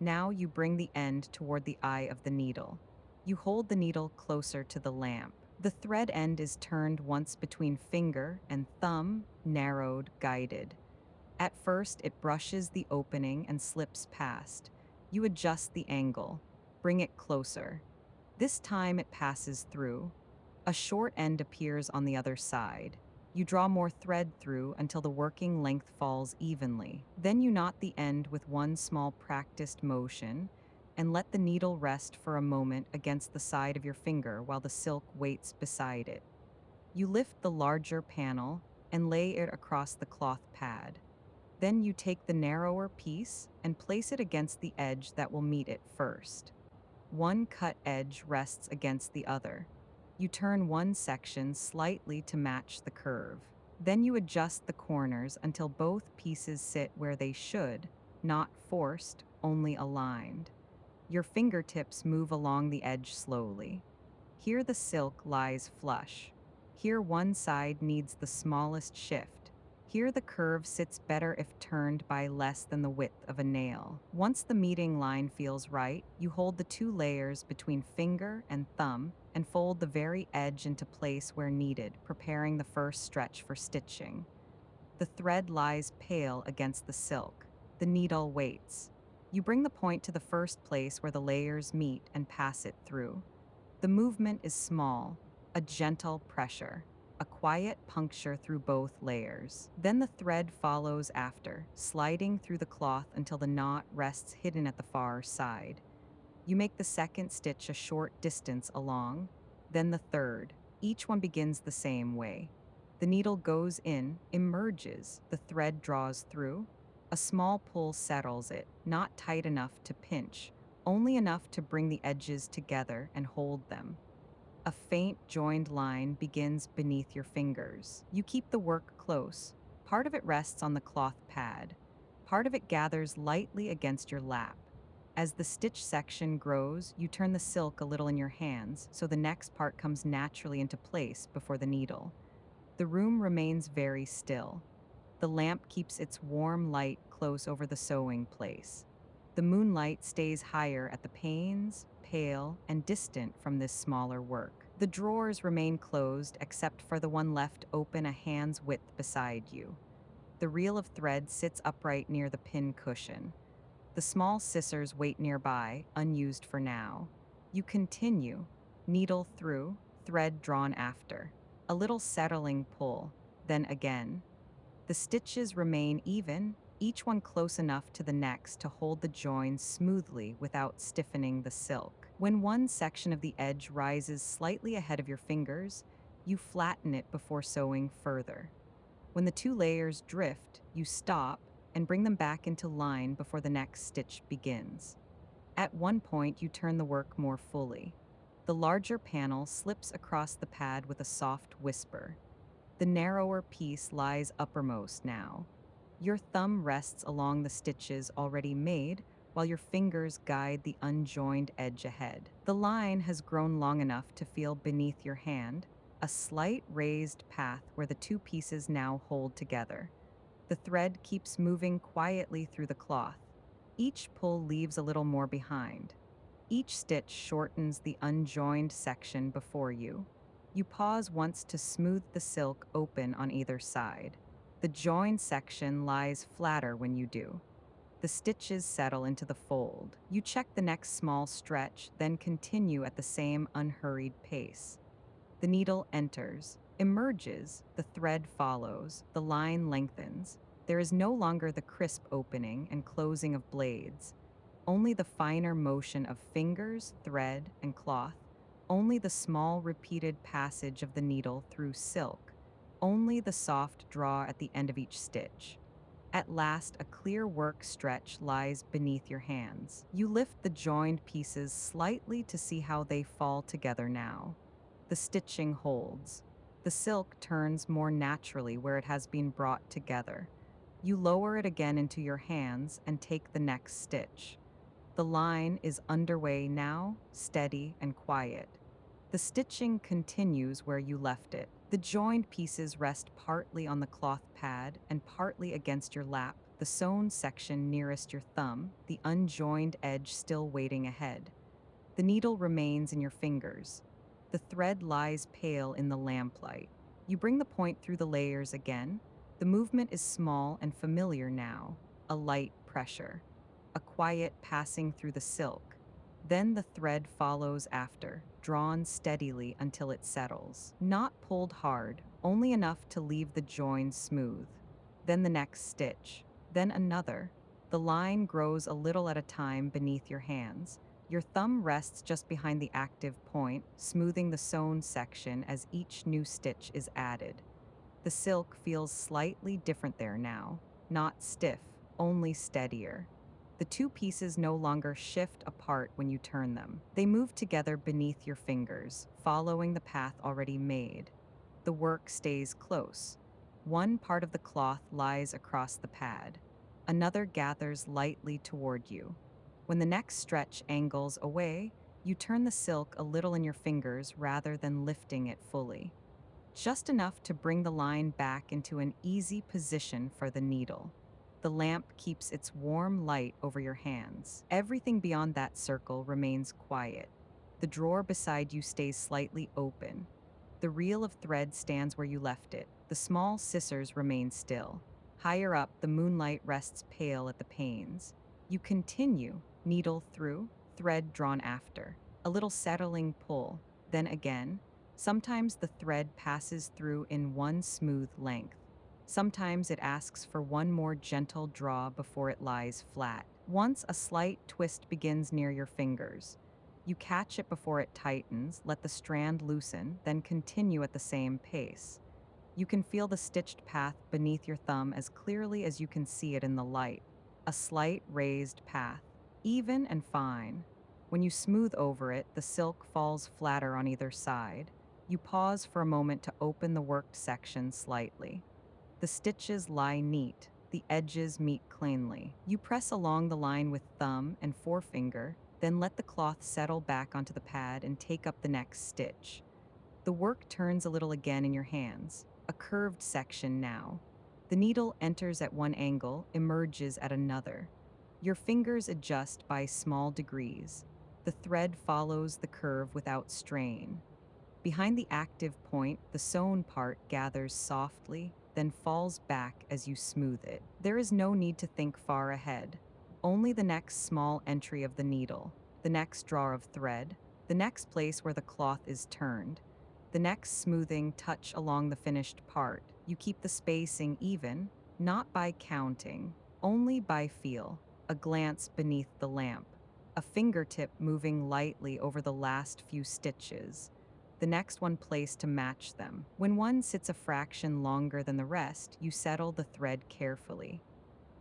Now you bring the end toward the eye of the needle. You hold the needle closer to the lamp. The thread end is turned once between finger and thumb, narrowed, guided. At first, it brushes the opening and slips past. You adjust the angle, bring it closer. This time it passes through. A short end appears on the other side. You draw more thread through until the working length falls evenly. Then you knot the end with one small practiced motion and let the needle rest for a moment against the side of your finger while the silk waits beside it. You lift the larger panel and lay it across the cloth pad. Then you take the narrower piece and place it against the edge that will meet it first. One cut edge rests against the other. You turn one section slightly to match the curve. Then you adjust the corners until both pieces sit where they should, not forced, only aligned. Your fingertips move along the edge slowly. Here the silk lies flush. Here one side needs the smallest shift. Here the curve sits better if turned by less than the width of a nail. Once the meeting line feels right, you hold the two layers between finger and thumb and fold the very edge into place where needed, preparing the first stretch for stitching. The thread lies pale against the silk. The needle waits. You bring the point to the first place where the layers meet and pass it through. The movement is small, a gentle pressure, a quiet puncture through both layers. Then the thread follows after, sliding through the cloth until the knot rests hidden at the far side. You make the second stitch a short distance along, then the third. Each one begins the same way. The needle goes in, emerges, the thread draws through. A small pull settles it, not tight enough to pinch, only enough to bring the edges together and hold them. A faint joined line begins beneath your fingers. You keep the work close. Part of it rests on the cloth pad. Part of it gathers lightly against your lap. As the stitch section grows, you turn the silk a little in your hands, so the next part comes naturally into place before the needle. The room remains very still. The lamp keeps its warm light close over the sewing place. The moonlight stays higher at the panes, pale and distant from this smaller work. The drawers remain closed except for the one left open a hand's width beside you. The reel of thread sits upright near the pin cushion. The small scissors wait nearby, unused for now. You continue, needle through, thread drawn after. A little settling pull, then again. The stitches remain even, each one close enough to the next to hold the join smoothly without stiffening the silk. When one section of the edge rises slightly ahead of your fingers, you flatten it before sewing further. When the two layers drift, you stop and bring them back into line before the next stitch begins. At one point, you turn the work more fully. The larger panel slips across the pad with a soft whisper. The narrower piece lies uppermost now. Your thumb rests along the stitches already made, while your fingers guide the unjoined edge ahead. The line has grown long enough to feel beneath your hand, a slight raised path where the two pieces now hold together. The thread keeps moving quietly through the cloth. Each pull leaves a little more behind. Each stitch shortens the unjoined section before you. You pause once to smooth the silk open on either side. The joined section lies flatter when you do. The stitches settle into the fold. You check the next small stretch, then continue at the same unhurried pace. The needle enters, emerges, the thread follows, the line lengthens. There is no longer the crisp opening and closing of blades, only the finer motion of fingers, thread, and cloth, only the small repeated passage of the needle through silk, only the soft draw at the end of each stitch. At last, a clear work stretch lies beneath your hands. You lift the joined pieces slightly to see how they fall together now. The stitching holds. The silk turns more naturally where it has been brought together. You lower it again into your hands and take the next stitch. The line is underway now, steady and quiet. The stitching continues where you left it. The joined pieces rest partly on the cloth pad and partly against your lap, the sewn section nearest your thumb, the unjoined edge still waiting ahead. The needle remains in your fingers. The thread lies pale in the lamplight. You bring the point through the layers again. The movement is small and familiar now, a light pressure, a quiet passing through the silk. Then the thread follows after, drawn steadily until it settles. Not pulled hard, only enough to leave the join smooth. Then the next stitch, then another. The line grows a little at a time beneath your hands. Your thumb rests just behind the active point, smoothing the sewn section as each new stitch is added. The silk feels slightly different there now, not stiff, only steadier. The two pieces no longer shift apart when you turn them. They move together beneath your fingers, following the path already made. The work stays close. One part of the cloth lies across the pad. Another gathers lightly toward you. When the next stretch angles away, you turn the silk a little in your fingers rather than lifting it fully. Just enough to bring the line back into an easy position for the needle. The lamp keeps its warm light over your hands. Everything beyond that circle remains quiet. The drawer beside you stays slightly open. The reel of thread stands where you left it. The small scissors remain still. Higher up, the moonlight rests pale at the panes. You continue, needle through, thread drawn after. A little settling pull, then again. Sometimes the thread passes through in one smooth length. Sometimes it asks for one more gentle draw before it lies flat. Once a slight twist begins near your fingers. You catch it before it tightens, let the strand loosen, then continue at the same pace. You can feel the stitched path beneath your thumb as clearly as you can see it in the light. A slight raised path, even and fine. When you smooth over it, the silk falls flatter on either side. You pause for a moment to open the worked section slightly. The stitches lie neat, the edges meet cleanly. You press along the line with thumb and forefinger, then let the cloth settle back onto the pad and take up the next stitch. The work turns a little again in your hands, a curved section now. The needle enters at one angle, emerges at another. Your fingers adjust by small degrees. The thread follows the curve without strain. Behind the active point, the sewn part gathers softly, then falls back as you smooth it. There is no need to think far ahead. Only the next small entry of the needle, the next draw of thread, the next place where the cloth is turned, the next smoothing touch along the finished part. You keep the spacing even, not by counting, only by feel, a glance beneath the lamp, a fingertip moving lightly over the last few stitches, the next one placed to match them. When one sits a fraction longer than the rest, you settle the thread carefully.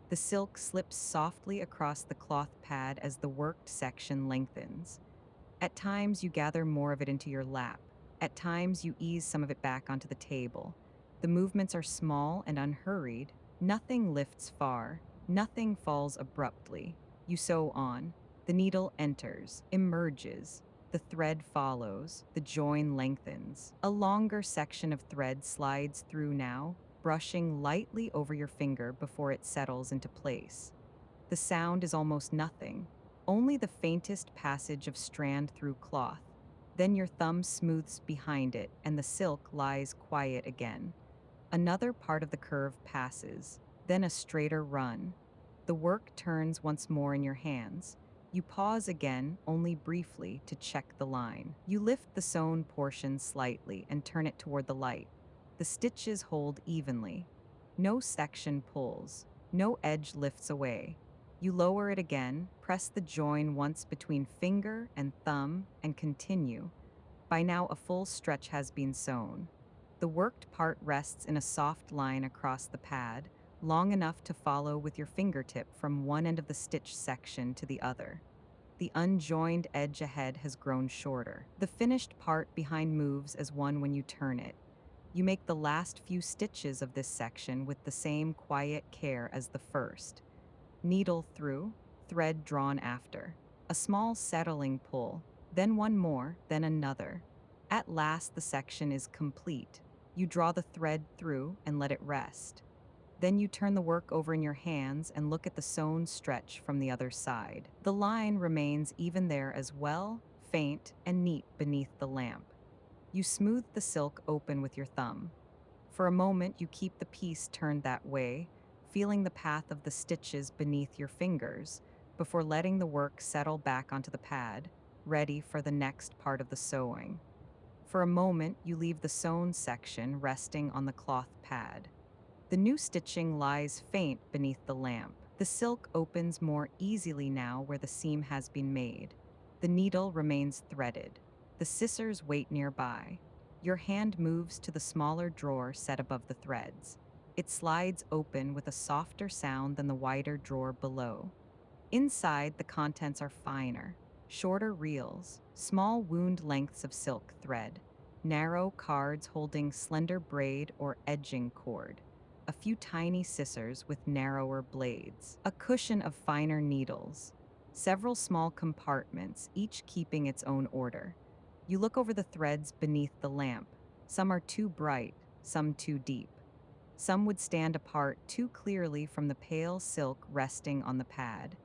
The silk slips softly across the cloth pad as the worked section lengthens. At times, you gather more of it into your lap. At times, you ease some of it back onto the table. The movements are small and unhurried. Nothing lifts far. Nothing falls abruptly. You sew on. The needle enters, emerges. The thread follows. The join lengthens. A longer section of thread slides through now, brushing lightly over your finger before it settles into place. The sound is almost nothing, only the faintest passage of strand through cloth. Then your thumb smooths behind it, and the silk lies quiet again. Another part of the curve passes, then a straighter run. The work turns once more in your hands. You pause again, only briefly, to check the line. You lift the sewn portion slightly and turn it toward the light. The stitches hold evenly. No section pulls. No edge lifts away. You lower it again, press the join once between finger and thumb, and continue. By now, a full stretch has been sewn. The worked part rests in a soft line across the pad, long enough to follow with your fingertip from one end of the stitch section to the other. The unjoined edge ahead has grown shorter. The finished part behind moves as one when you turn it. You make the last few stitches of this section with the same quiet care as the first. Needle through, thread drawn after. A small settling pull, then one more, then another. At last, the section is complete. You draw the thread through and let it rest. Then you turn the work over in your hands and look at the sewn stretch from the other side. The line remains even there as well, faint and neat beneath the lamp. You smooth the silk open with your thumb. For a moment, you keep the piece turned that way, feeling the path of the stitches beneath your fingers, before letting the work settle back onto the pad, ready for the next part of the sewing. For a moment, you leave the sewn section resting on the cloth pad. The new stitching lies faint beneath the lamp. The silk opens more easily now where the seam has been made. The needle remains threaded. The scissors wait nearby. Your hand moves to the smaller drawer set above the threads. It slides open with a softer sound than the wider drawer below. Inside, the contents are finer, shorter reels, small wound lengths of silk thread, narrow cards holding slender braid or edging cord, a few tiny scissors with narrower blades, a cushion of finer needles, several small compartments, each keeping its own order. You look over the threads beneath the lamp. Some are too bright, some too deep. Some would stand apart too clearly from the pale silk resting on the pad.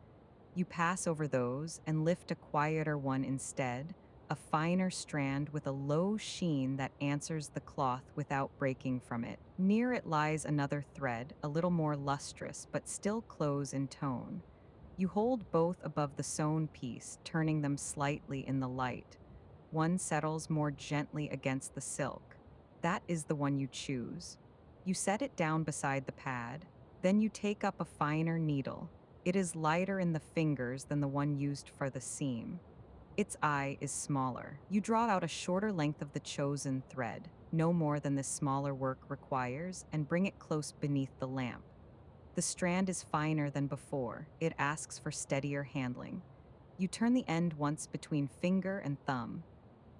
You pass over those and lift a quieter one instead, a finer strand with a low sheen that answers the cloth without breaking from it. Near it lies another thread, a little more lustrous, but still close in tone. You hold both above the sewn piece, turning them slightly in the light. One settles more gently against the silk. That is the one you choose. You set it down beside the pad. Then you take up a finer needle. It is lighter in the fingers than the one used for the seam. Its eye is smaller. You draw out a shorter length of the chosen thread, no more than this smaller work requires, and bring it close beneath the lamp. The strand is finer than before. It asks for steadier handling. You turn the end once between finger and thumb.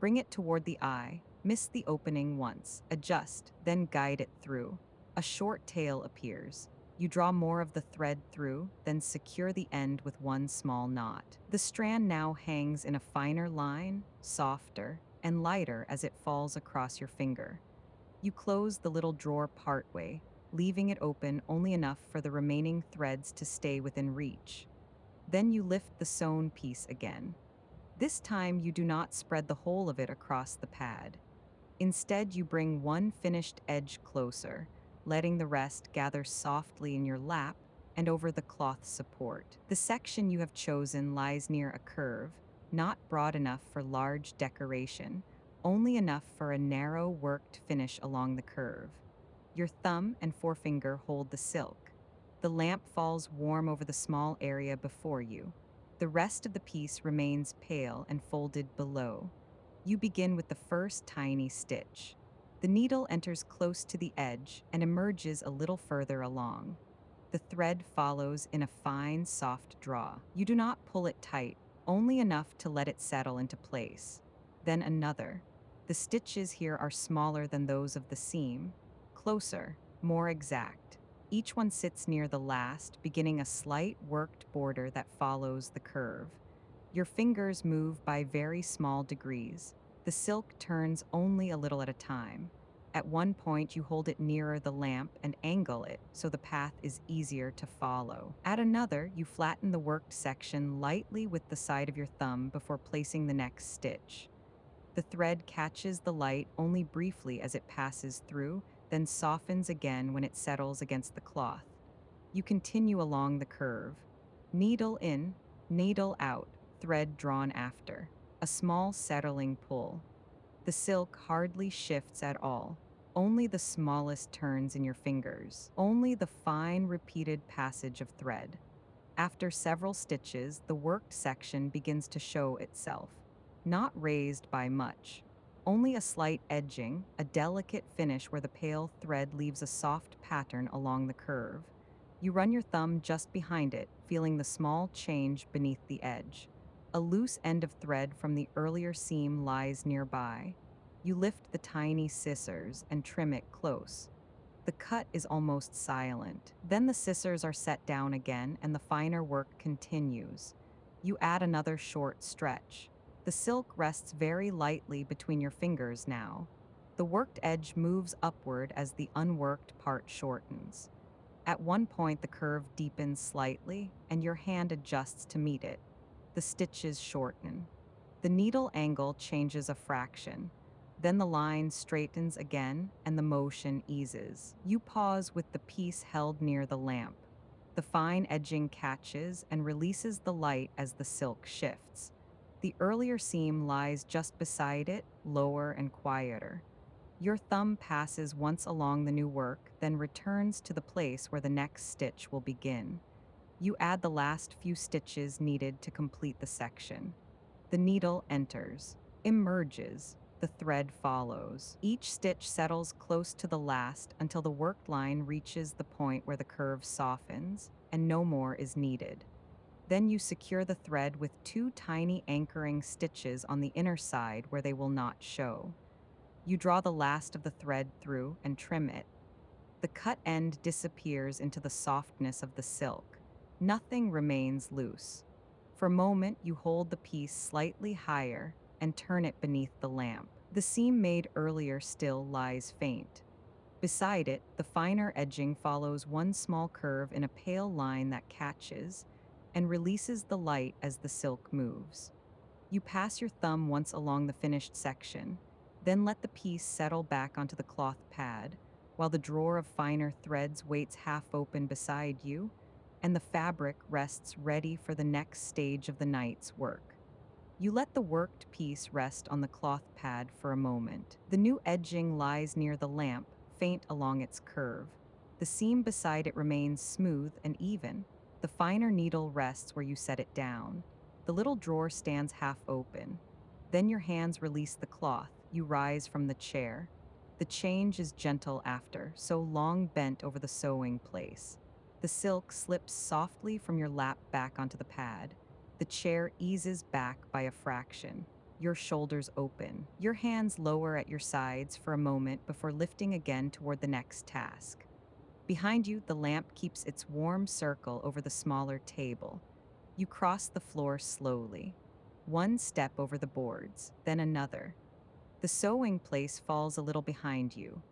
Bring it toward the eye, miss the opening once, adjust, then guide it through. A short tail appears. You draw more of the thread through, then secure the end with one small knot. The strand now hangs in a finer line, softer, and lighter as it falls across your finger. You close the little drawer partway, leaving it open only enough for the remaining threads to stay within reach. Then you lift the sewn piece again. This time you do not spread the whole of it across the pad. Instead, you bring one finished edge closer, letting the rest gather softly in your lap and over the cloth support. The section you have chosen lies near a curve, not broad enough for large decoration, only enough for a narrow worked finish along the curve. Your thumb and forefinger hold the silk. The lamp falls warm over the small area before you. The rest of the piece remains pale and folded below. You begin with the first tiny stitch. The needle enters close to the edge and emerges a little further along. The thread follows in a fine, soft draw. You do not pull it tight, only enough to let it settle into place. Then another. The stitches here are smaller than those of the seam, closer, more exact. Each one sits near the last, beginning a slight worked border that follows the curve. Your fingers move by very small degrees. The silk turns only a little at a time. At one point, you hold it nearer the lamp and angle it so the path is easier to follow. At another, you flatten the worked section lightly with the side of your thumb before placing the next stitch. The thread catches the light only briefly as it passes through, then softens again when it settles against the cloth. You continue along the curve. Needle in, needle out, thread drawn after. A small settling pull. The silk hardly shifts at all. Only the smallest turns in your fingers. Only the fine repeated passage of thread. After several stitches, the worked section begins to show itself. Not raised by much. Only a slight edging, a delicate finish where the pale thread leaves a soft pattern along the curve. You run your thumb just behind it, feeling the small change beneath the edge. A loose end of thread from the earlier seam lies nearby. You lift the tiny scissors and trim it close. The cut is almost silent. Then the scissors are set down again and the finer work continues. You add another short stretch. The silk rests very lightly between your fingers now. The worked edge moves upward as the unworked part shortens. At one point, the curve deepens slightly, and your hand adjusts to meet it. The stitches shorten. The needle angle changes a fraction. Then the line straightens again, and the motion eases. You pause with the piece held near the lamp. The fine edging catches and releases the light as the silk shifts. The earlier seam lies just beside it, lower and quieter. Your thumb passes once along the new work, then returns to the place where the next stitch will begin. You add the last few stitches needed to complete the section. The needle enters, emerges, the thread follows. Each stitch settles close to the last until the worked line reaches the point where the curve softens and no more is needed. Then you secure the thread with two tiny anchoring stitches on the inner side where they will not show. You draw the last of the thread through and trim it. The cut end disappears into the softness of the silk. Nothing remains loose. For a moment, you hold the piece slightly higher and turn it beneath the lamp. The seam made earlier still lies faint. Beside it, the finer edging follows one small curve in a pale line that catches and releases the light as the silk moves. You pass your thumb once along the finished section, then let the piece settle back onto the cloth pad, while the drawer of finer threads waits half open beside you, and the fabric rests ready for the next stage of the night's work. You let the worked piece rest on the cloth pad for a moment. The new edging lies near the lamp, faint along its curve. The seam beside it remains smooth and even. The finer needle rests where you set it down. The little drawer stands half open. Then your hands release the cloth. You rise from the chair. The change is gentle after, so long bent over the sewing place. The silk slips softly from your lap back onto the pad. The chair eases back by a fraction. Your shoulders open. Your hands lower at your sides for a moment before lifting again toward the next task. Behind you, the lamp keeps its warm circle over the smaller table. You cross the floor slowly. One step over the boards, then another. The sewing place falls a little behind you.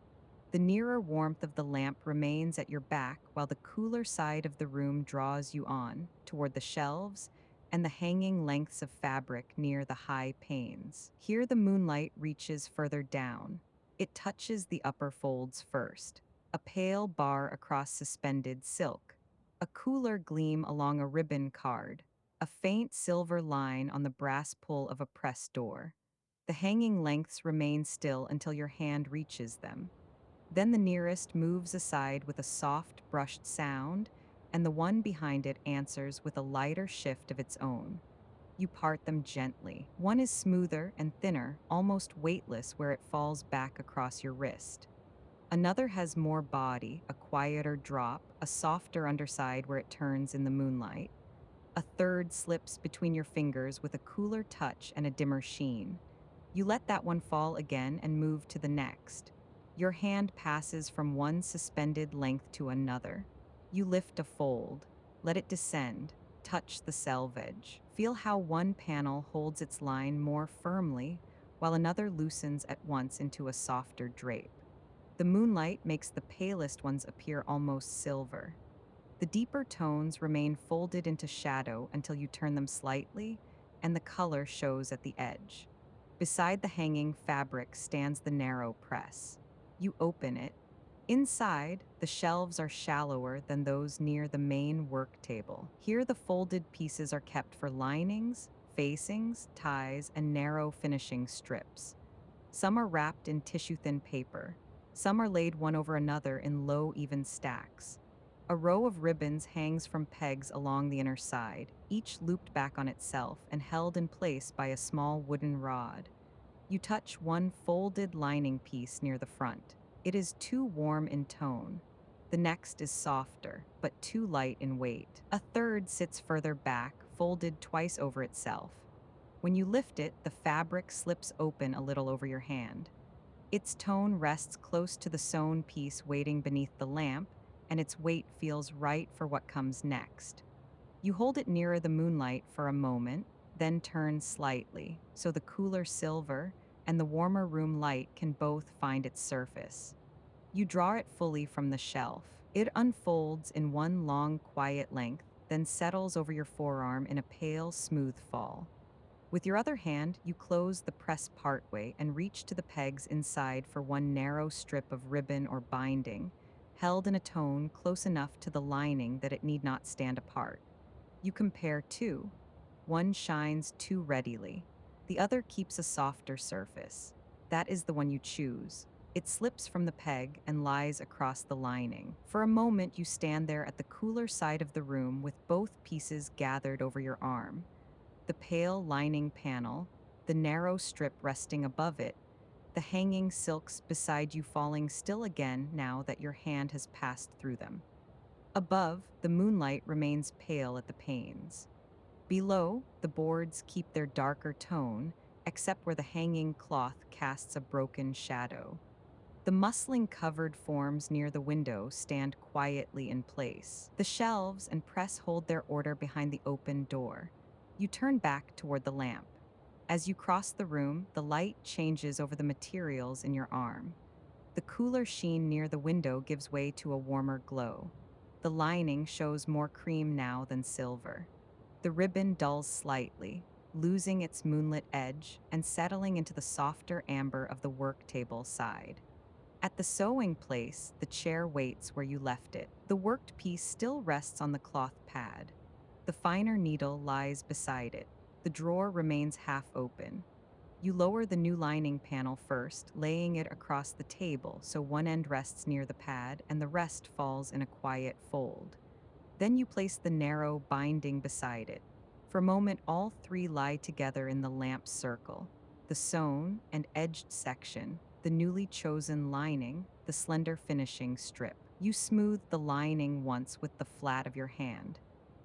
The nearer warmth of the lamp remains at your back while the cooler side of the room draws you on, toward the shelves and the hanging lengths of fabric near the high panes. Here the moonlight reaches further down. It touches the upper folds first. a pale bar across suspended silk, a cooler gleam along a ribbon card, a faint silver line on the brass pull of a press door. The hanging lengths remain still until your hand reaches them. Then the nearest moves aside with a soft, brushed sound, and the one behind it answers with a lighter shift of its own. You part them gently. One is smoother and thinner, almost weightless where it falls back across your wrist. Another has more body, a quieter drop, a softer underside where it turns in the moonlight. A third slips between your fingers with a cooler touch and a dimmer sheen. You let that one fall again and move to the next. Your hand passes from one suspended length to another. You lift a fold, let it descend, touch the selvage. Feel how one panel holds its line more firmly, while another loosens at once into a softer drape. The moonlight makes the palest ones appear almost silver. The deeper tones remain folded into shadow until you turn them slightly, and the color shows at the edge. Beside the hanging fabric stands the narrow press. You open it. Inside, the shelves are shallower than those near the main work table. Here, the folded pieces are kept for linings, facings, ties, and narrow finishing strips. Some are wrapped in tissue-thin paper. Some are laid one over another in low, even stacks. A row of ribbons hangs from pegs along the inner side, each looped back on itself and held in place by a small wooden rod. You touch one folded lining piece near the front. It is too warm in tone. The next is softer, but too light in weight. A third sits further back, folded twice over itself. When you lift it, the fabric slips open a little over your hand. Its tone rests close to the sewn piece waiting beneath the lamp, and its weight feels right for what comes next. You hold it nearer the moonlight for a moment, then turn slightly, so the cooler silver and the warmer room light can both find its surface. You draw it fully from the shelf. It unfolds in one long, quiet length, then settles over your forearm in a pale, smooth fall. With your other hand, you close the press partway and reach to the pegs inside for one narrow strip of ribbon or binding, held in a tone close enough to the lining that it need not stand apart. You compare two. One shines too readily. The other keeps a softer surface. That is the one you choose. It slips from the peg and lies across the lining. For a moment, you stand there at the cooler side of the room with both pieces gathered over your arm. The pale lining panel, the narrow strip resting above it, the hanging silks beside you falling still again now that your hand has passed through them. Above, the moonlight remains pale at the panes. Below, the boards keep their darker tone, except where the hanging cloth casts a broken shadow. The muslin-covered forms near the window stand quietly in place. The shelves and press hold their order behind the open door. You turn back toward the lamp. As you cross the room, the light changes over the materials in your arm. The cooler sheen near the window gives way to a warmer glow. The lining shows more cream now than silver. The ribbon dulls slightly, losing its moonlit edge and settling into the softer amber of the work table side. At the sewing place, the chair waits where you left it. The worked piece still rests on the cloth pad. The finer needle lies beside it. The drawer remains half open. You lower the new lining panel first, laying it across the table so one end rests near the pad and the rest falls in a quiet fold. Then you place the narrow binding beside it. For a moment, all three lie together in the lamp's circle: the sewn and edged section, the newly chosen lining, the slender finishing strip. You smooth the lining once with the flat of your hand.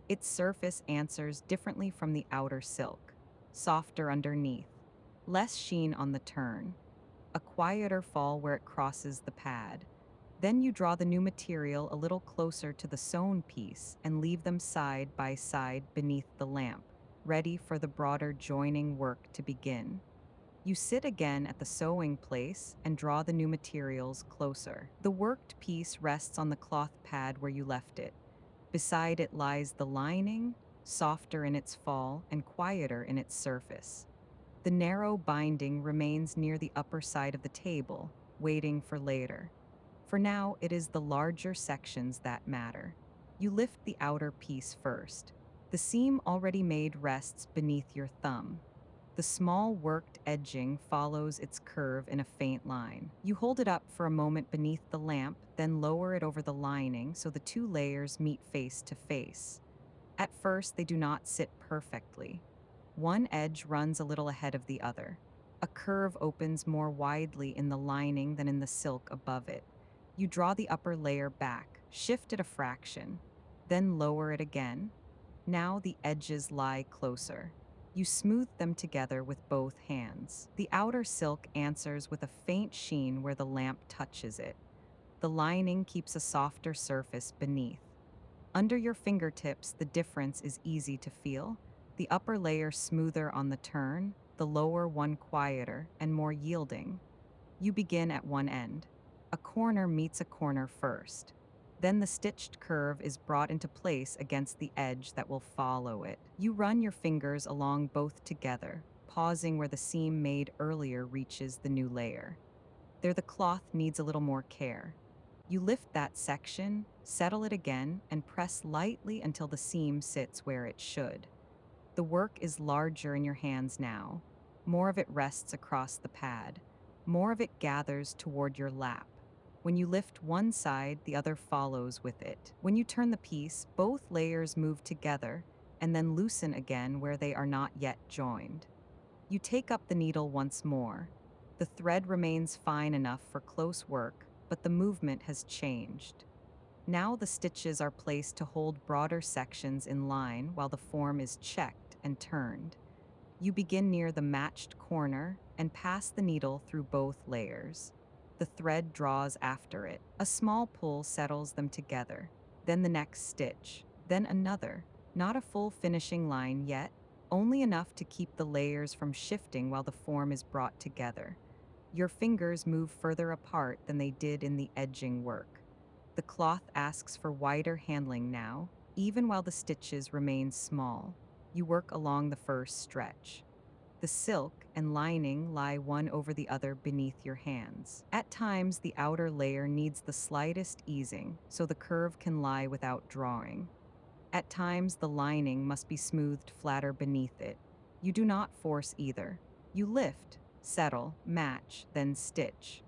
Its surface answers differently from the outer silk: softer underneath, less sheen on the turn, a quieter fall where it crosses the pad. Then you draw the new material a little closer to the sewn piece and leave them side by side beneath the lamp, ready for the broader joining work to begin. You sit again at the sewing place and draw the new materials closer. The worked piece rests on the cloth pad where you left it. Beside it lies the lining, softer in its fall and quieter in its surface. The narrow binding remains near the upper side of the table, waiting for later. For now, it is the larger sections that matter. You lift the outer piece first. The seam already made rests beneath your thumb. The small worked edging follows its curve in a faint line. You hold it up for a moment beneath the lamp, then lower it over the lining so the two layers meet face to face. At first, they do not sit perfectly. One edge runs a little ahead of the other. A curve opens more widely in the lining than in the silk above it. You draw the upper layer back, shift it a fraction, then lower it again. Now the edges lie closer. You smooth them together with both hands. The outer silk answers with a faint sheen where the lamp touches it. The lining keeps a softer surface beneath. Under your fingertips, the difference is easy to feel. The upper layer smoother on the turn, the lower one quieter and more yielding. You begin at one end. A corner meets a corner first. Then the stitched curve is brought into place against the edge that will follow it. You run your fingers along both together, pausing where the seam made earlier reaches the new layer. There the cloth needs a little more care. You lift that section, settle it again, and press lightly until the seam sits where it should. The work is larger in your hands now. More of it rests across the pad. More of it gathers toward your lap. When you lift one side, the other follows with it. When you turn the piece, both layers move together and then loosen again where they are not yet joined. You take up the needle once more. The thread remains fine enough for close work, but the movement has changed. Now the stitches are placed to hold broader sections in line while the form is checked and turned. You begin near the matched corner and pass the needle through both layers. The thread draws after it. A small pull settles them together. Then the next stitch. Then another. Not a full finishing line yet, only enough to keep the layers from shifting while the form is brought together. Your fingers move further apart than they did in the edging work. The cloth asks for wider handling now, even while the stitches remain small. You work along the first stretch. The silk and lining lie one over the other beneath your hands. At times, the outer layer needs the slightest easing, so the curve can lie without drawing. At times, the lining must be smoothed flatter beneath it. You do not force either. You lift, settle, match, then stitch.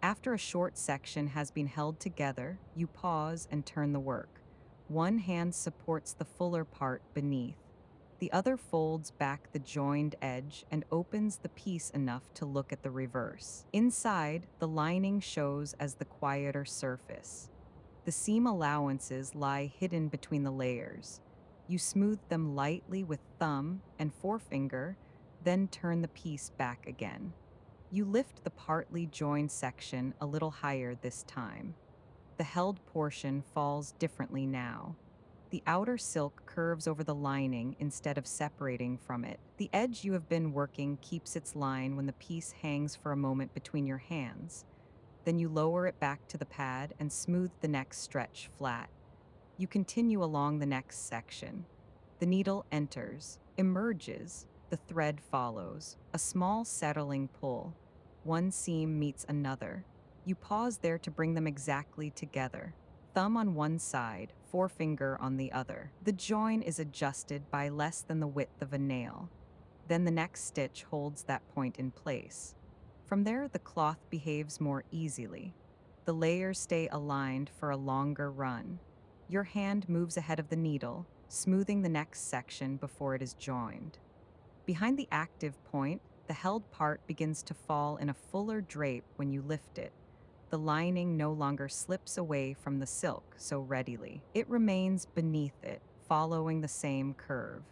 After a short section has been held together, you pause and turn the work. One hand supports the fuller part beneath. The other folds back the joined edge and opens the piece enough to look at the reverse. Inside, the lining shows as the quieter surface. The seam allowances lie hidden between the layers. You smooth them lightly with thumb and forefinger, then turn the piece back again. You lift the partly joined section a little higher this time. The held portion falls differently now. The outer silk curves over the lining instead of separating from it. The edge you have been working keeps its line when the piece hangs for a moment between your hands. Then you lower it back to the pad and smooth the next stretch flat. You continue along the next section. The needle enters, emerges, the thread follows. A small settling pull. One seam meets another. You pause there to bring them exactly together. Thumb on one side, forefinger on the other. The join is adjusted by less than the width of a nail. Then the next stitch holds that point in place. From there, the cloth behaves more easily. The layers stay aligned for a longer run. Your hand moves ahead of the needle, smoothing the next section before it is joined. Behind the active point, the held part begins to fall in a fuller drape when you lift it. The lining no longer slips away from the silk so readily. It remains beneath it, following the same curve.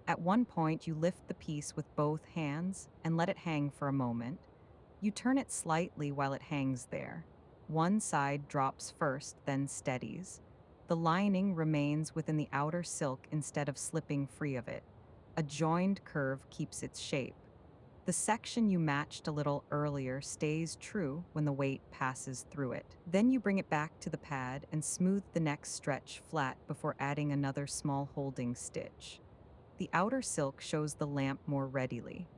At one point, you lift the piece with both hands and let it hang for a moment. You turn it slightly while it hangs there. One side drops first, then steadies. The lining remains within the outer silk instead of slipping free of it. A joined curve keeps its shape. The section you matched a little earlier stays true when the weight passes through it. Then you bring it back to the pad and smooth the next stretch flat before adding another small holding stitch. The outer silk shows the lamp more readily.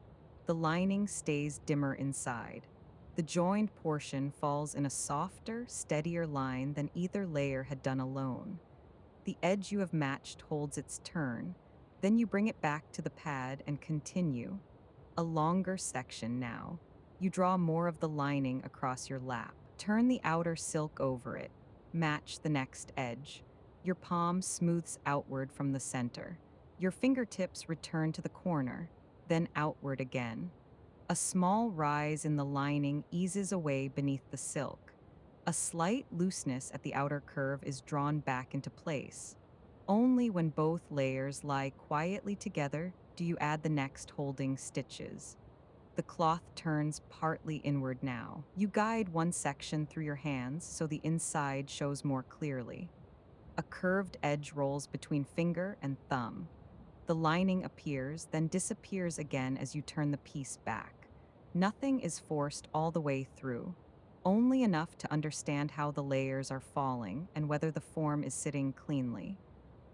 The lining stays dimmer inside. The joined portion falls in a softer, steadier line than either layer had done alone. The edge you have matched holds its turn. Then you bring it back to the pad and continue. A longer section now. You draw more of the lining across your lap. Turn the outer silk over it. Match the next edge. Your palm smooths outward from the center. Your fingertips return to the corner, then outward again. A small rise in the lining eases away beneath the silk. A slight looseness at the outer curve is drawn back into place. Only when both layers lie quietly together do you add the next holding stitches. The cloth turns partly inward now. You guide one section through your hands so the inside shows more clearly. A curved edge rolls between finger and thumb. The lining appears, then disappears again as you turn the piece back. Nothing is forced all the way through, only enough to understand how the layers are falling and whether the form is sitting cleanly.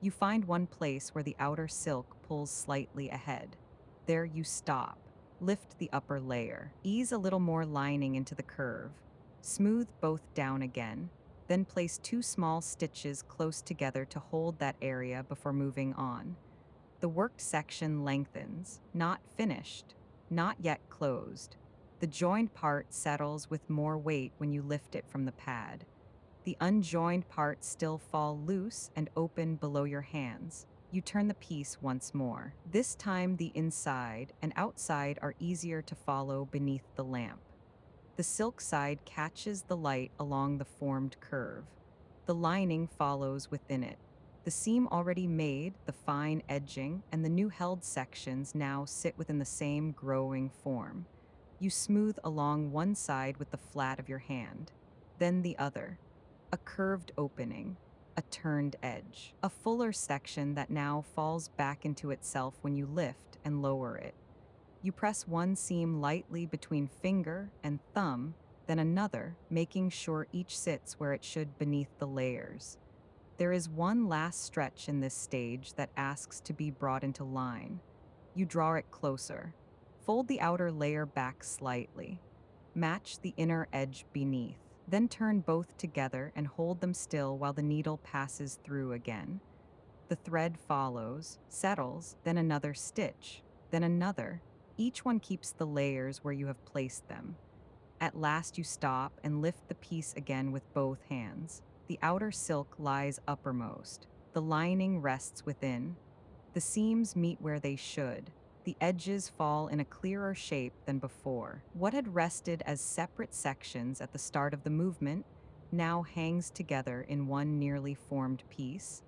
You find one place where the outer silk pulls slightly ahead. There you stop. Lift the upper layer. Ease a little more lining into the curve. Smooth both down again. Then place two small stitches close together to hold that area before moving on. The worked section lengthens, not finished, not yet closed. The joined part settles with more weight when you lift it from the pad. The unjoined parts still fall loose and open below your hands. You turn the piece once more. This time the inside and outside are easier to follow beneath the lamp. The silk side catches the light along the formed curve. The lining follows within it. The seam already made, the fine edging, and the new held sections now sit within the same growing form. You smooth along one side with the flat of your hand, then the other. A curved opening, a turned edge, a fuller section that now falls back into itself when you lift and lower it. You press one seam lightly between finger and thumb, then another, making sure each sits where it should beneath the layers. There is one last stretch in this stage that asks to be brought into line. You draw it closer. Fold the outer layer back slightly. Match the inner edge beneath. Then turn both together and hold them still while the needle passes through again. The thread follows, settles, then another stitch, then another. Each one keeps the layers where you have placed them. At last you stop and lift the piece again with both hands. The outer silk lies uppermost. The lining rests within. The seams meet where they should. The edges fall in a clearer shape than before. What had rested as separate sections at the start of the movement now hangs together in one nearly formed piece,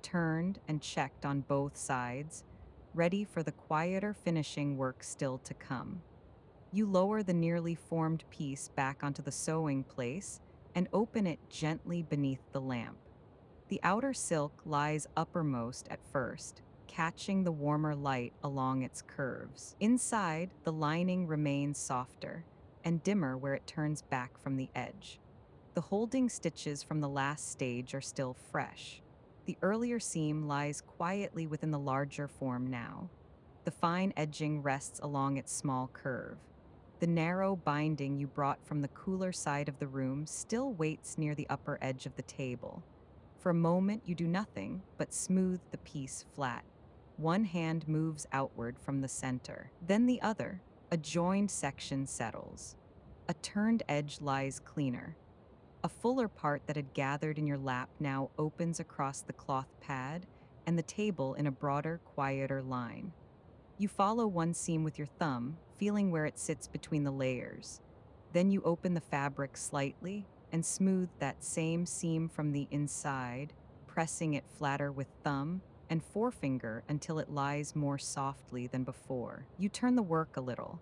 turned and checked on both sides, ready for the quieter finishing work still to come. You lower the nearly formed piece back onto the sewing place and open it gently beneath the lamp. The outer silk lies uppermost at first, catching the warmer light along its curves. Inside, the lining remains softer and dimmer where it turns back from the edge. The holding stitches from the last stage are still fresh. The earlier seam lies quietly within the larger form now. The fine edging rests along its small curve. The narrow binding you brought from the cooler side of the room still waits near the upper edge of the table. For a moment, you do nothing but smooth the piece flat. One hand moves outward from the center, then the other. A joined section settles. A turned edge lies cleaner. A fuller part that had gathered in your lap now opens across the cloth pad and the table in a broader, quieter line. You follow one seam with your thumb, feeling where it sits between the layers. Then you open the fabric slightly and smooth that same seam from the inside, pressing it flatter with thumb and forefinger until it lies more softly than before. You turn the work a little.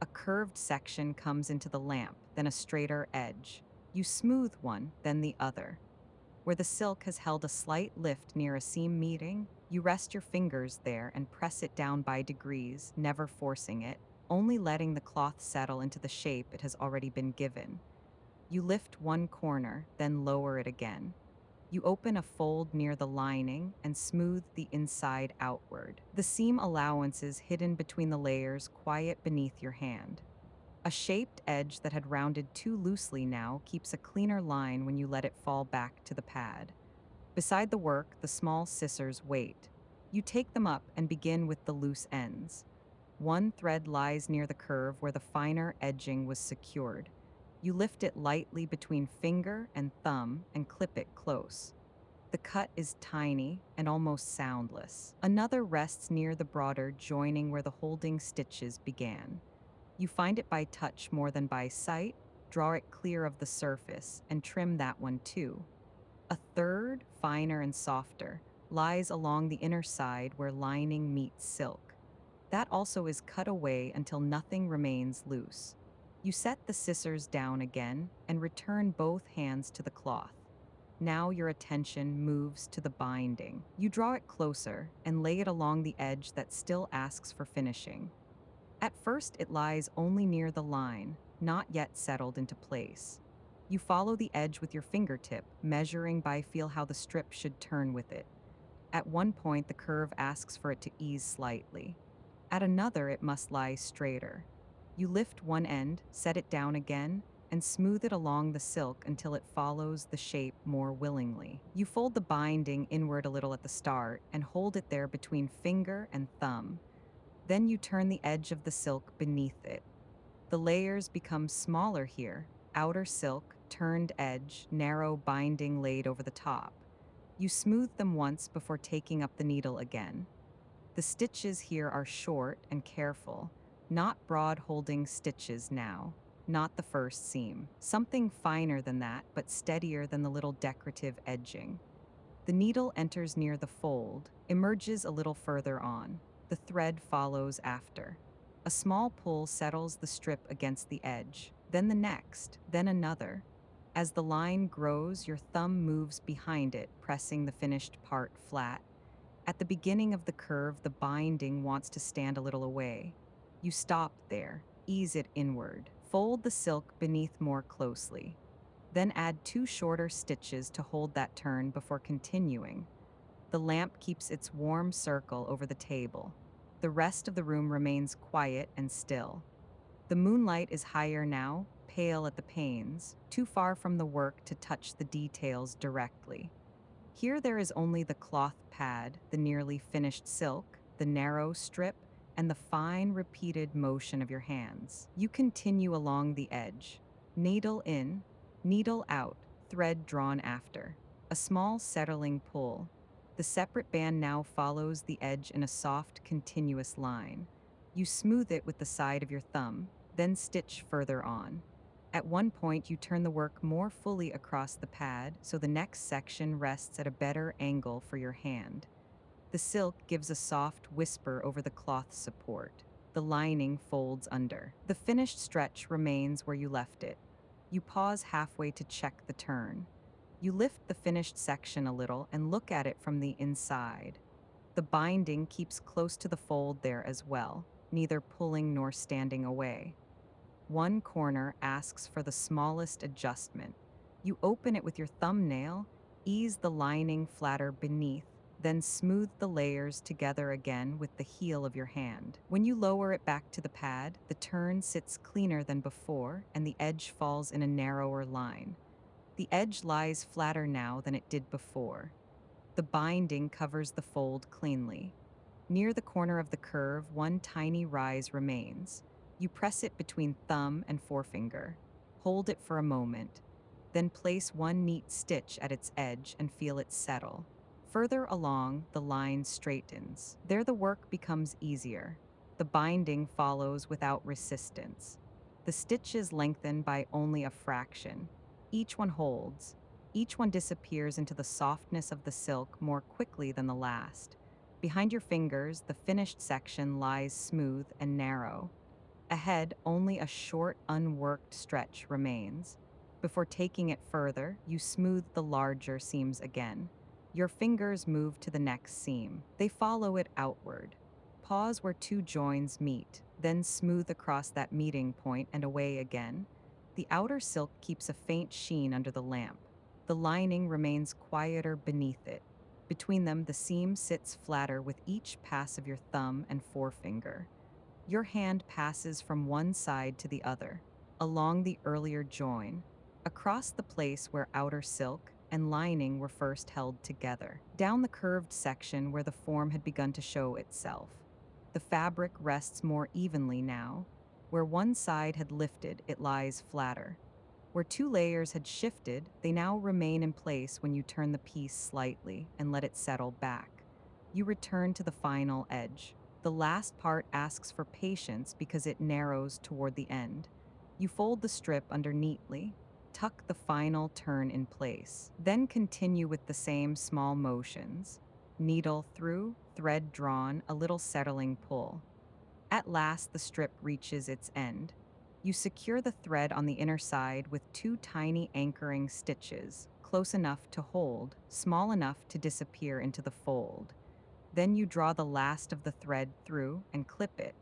A curved section comes into the lamp, then a straighter edge. You smooth one, then the other. Where the silk has held a slight lift near a seam meeting, you rest your fingers there and press it down by degrees, never forcing it, only letting the cloth settle into the shape it has already been given. You lift one corner, then lower it again. You open a fold near the lining and smooth the inside outward. The seam allowances hidden between the layers quiet beneath your hand. A shaped edge that had rounded too loosely now keeps a cleaner line when you let it fall back to the pad. Beside the work, the small scissors wait. You take them up and begin with the loose ends. One thread lies near the curve where the finer edging was secured. You lift it lightly between finger and thumb and clip it close. The cut is tiny and almost soundless. Another rests near the broader joining where the holding stitches began. You find it by touch more than by sight, draw it clear of the surface, and trim that one too. A third, finer and softer, lies along the inner side where lining meets silk. That also is cut away until nothing remains loose. You set the scissors down again and return both hands to the cloth. Now your attention moves to the binding. You draw it closer and lay it along the edge that still asks for finishing. At first, it lies only near the line, not yet settled into place. You follow the edge with your fingertip, measuring by feel how the strip should turn with it. At one point, the curve asks for it to ease slightly. At another, it must lie straighter. You lift one end, set it down again, and smooth it along the silk until it follows the shape more willingly. You fold the binding inward a little at the start and hold it there between finger and thumb. Then you turn the edge of the silk beneath it. The layers become smaller here, outer silk, turned edge, narrow binding laid over the top. You smooth them once before taking up the needle again. The stitches here are short and careful, not broad holding stitches now, not the first seam. Something finer than that, but steadier than the little decorative edging. The needle enters near the fold, emerges a little further on. The thread follows after. A small pull settles the strip against the edge, then the next, then another. As the line grows, your thumb moves behind it, pressing the finished part flat. At the beginning of the curve, the binding wants to stand a little away. You stop there, ease it inward, fold the silk beneath more closely. Then add 2 shorter stitches to hold that turn before continuing. The lamp keeps its warm circle over the table. The rest of the room remains quiet and still. The moonlight is higher now, pale at the panes, too far from the work to touch the details directly. Here there is only the cloth pad, the nearly finished silk, the narrow strip, and the fine repeated motion of your hands. You continue along the edge. Needle in, needle out, thread drawn after. A small settling pull. The separate band now follows the edge in a soft, continuous line. You smooth it with the side of your thumb, then stitch further on. At one point, you turn the work more fully across the pad so the next section rests at a better angle for your hand. The silk gives a soft whisper over the cloth support. The lining folds under. The finished stretch remains where you left it. You pause halfway to check the turn. You lift the finished section a little and look at it from the inside. The binding keeps close to the fold there as well, neither pulling nor standing away. One corner asks for the smallest adjustment. You open it with your thumbnail, ease the lining flatter beneath, then smooth the layers together again with the heel of your hand. When you lower it back to the pad, the turn sits cleaner than before and the edge falls in a narrower line. The edge lies flatter now than it did before. The binding covers the fold cleanly. Near the corner of the curve, one tiny rise remains. You press it between thumb and forefinger. Hold it for a moment. Then place one neat stitch at its edge and feel it settle. Further along, the line straightens. There the work becomes easier. The binding follows without resistance. The stitches lengthen by only a fraction. Each one holds. Each one disappears into the softness of the silk more quickly than the last. Behind your fingers, the finished section lies smooth and narrow. Ahead, only a short, unworked stretch remains. Before taking it further, you smooth the larger seams again. Your fingers move to the next seam. They follow it outward. Pause where 2 joins meet, then smooth across that meeting point and away again. The outer silk keeps a faint sheen under the lamp. The lining remains quieter beneath it. Between them, the seam sits flatter with each pass of your thumb and forefinger. Your hand passes from one side to the other, along the earlier join, across the place where outer silk and lining were first held together, down the curved section where the form had begun to show itself. The fabric rests more evenly now. Where one side had lifted, it lies flatter. Where two layers had shifted, they now remain in place when you turn the piece slightly and let it settle back. You return to the final edge. The last part asks for patience because it narrows toward the end. You fold the strip under neatly, tuck the final turn in place, then continue with the same small motions. Needle through, thread drawn, a little settling pull. At last, the strip reaches its end. You secure the thread on the inner side with two tiny anchoring stitches, close enough to hold, small enough to disappear into the fold. Then you draw the last of the thread through and clip it.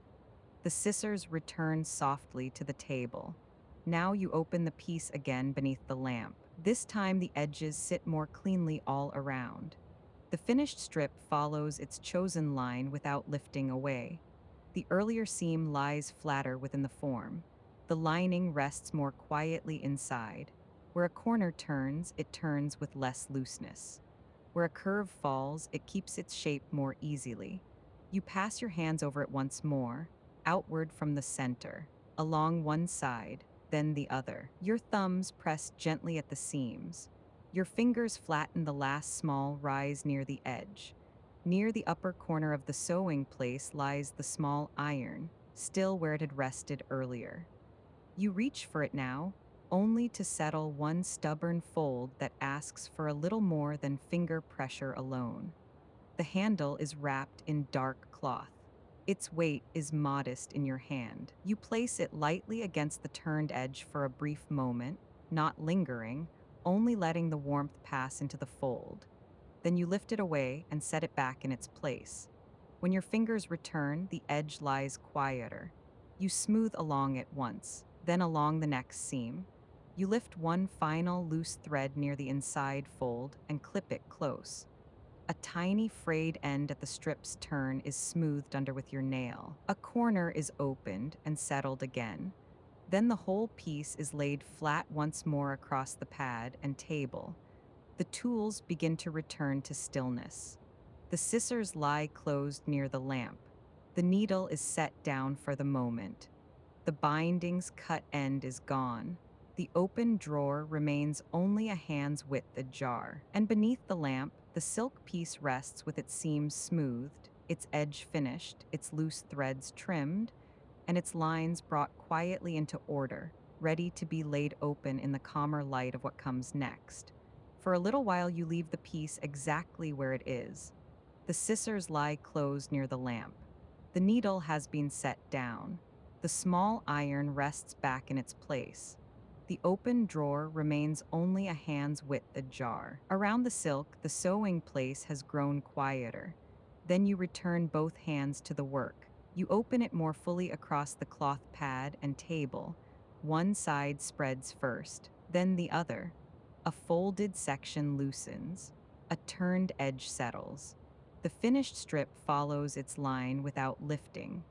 The scissors return softly to the table. Now you open the piece again beneath the lamp. This time the edges sit more cleanly all around. The finished strip follows its chosen line without lifting away. The earlier seam lies flatter within the form. The lining rests more quietly inside. Where a corner turns, it turns with less looseness. Where a curve falls, it keeps its shape more easily. You pass your hands over it once more, outward from the center, along one side, then the other. Your thumbs press gently at the seams. Your fingers flatten the last small rise near the edge. Near the upper corner of the sewing place lies the small iron, still where it had rested earlier. You reach for it now, only to settle one stubborn fold that asks for a little more than finger pressure alone. The handle is wrapped in dark cloth. Its weight is modest in your hand. You place it lightly against the turned edge for a brief moment, not lingering, only letting the warmth pass into the fold. Then you lift it away and set it back in its place. When your fingers return, the edge lies quieter. You smooth along it once, then along the next seam. You lift one final loose thread near the inside fold and clip it close. A tiny frayed end at the strip's turn is smoothed under with your nail. A corner is opened and settled again. Then the whole piece is laid flat once more across the pad and table. The tools begin to return to stillness. The scissors lie closed near the lamp. The needle is set down for the moment. The binding's cut end is gone. The open drawer remains only a hand's width ajar. And beneath the lamp, the silk piece rests with its seams smoothed, its edge finished, its loose threads trimmed, and its lines brought quietly into order, ready to be laid open in the calmer light of what comes next. For a little while you leave the piece exactly where it is. The scissors lie closed near the lamp. The needle has been set down. The small iron rests back in its place. The open drawer remains only a hand's width ajar. Around the silk, the sewing place has grown quieter. Then you return both hands to the work. You open it more fully across the cloth pad and table. One side spreads first, then the other. A folded section loosens. A turned edge settles. The finished strip follows its line without lifting.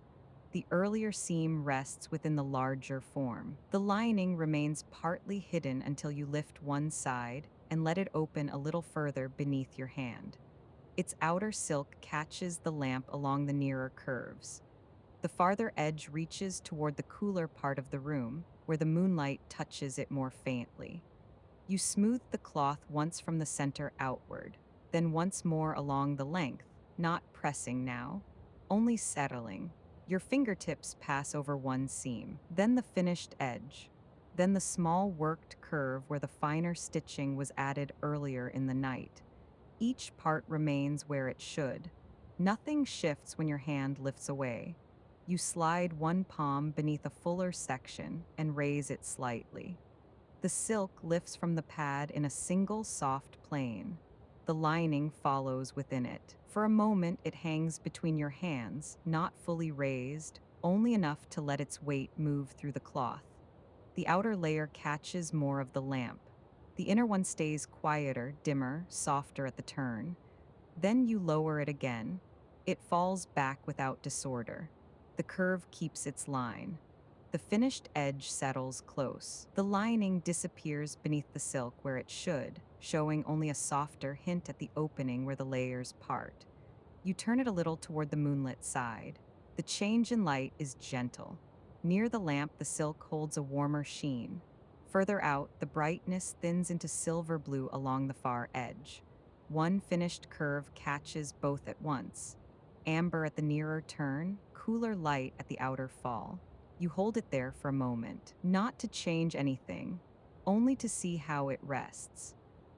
The earlier seam rests within the larger form. The lining remains partly hidden until you lift one side and let it open a little further beneath your hand. Its outer silk catches the lamp along the nearer curves. The farther edge reaches toward the cooler part of the room, where the moonlight touches it more faintly. You smooth the cloth once from the center outward, then once more along the length, not pressing now, only settling. Your fingertips pass over one seam, then the finished edge, then the small worked curve where the finer stitching was added earlier in the night. Each part remains where it should. Nothing shifts when your hand lifts away. You slide one palm beneath a fuller section and raise it slightly. The silk lifts from the pad in a single soft plane. The lining follows within it. For a moment, it hangs between your hands, not fully raised, only enough to let its weight move through the cloth. The outer layer catches more of the lamp. The inner one stays quieter, dimmer, softer at the turn. Then you lower it again. It falls back without disorder. The curve keeps its line. The finished edge settles close. The lining disappears beneath the silk where it should, showing only a softer hint at the opening where the layers part. You turn it a little toward the moonlit side. The change in light is gentle. Near the lamp, the silk holds a warmer sheen. Further out, the brightness thins into silver blue along the far edge. One finished curve catches both at once. Amber at the nearer turn, cooler light at the outer fall. You hold it there for a moment, not to change anything, only to see how it rests.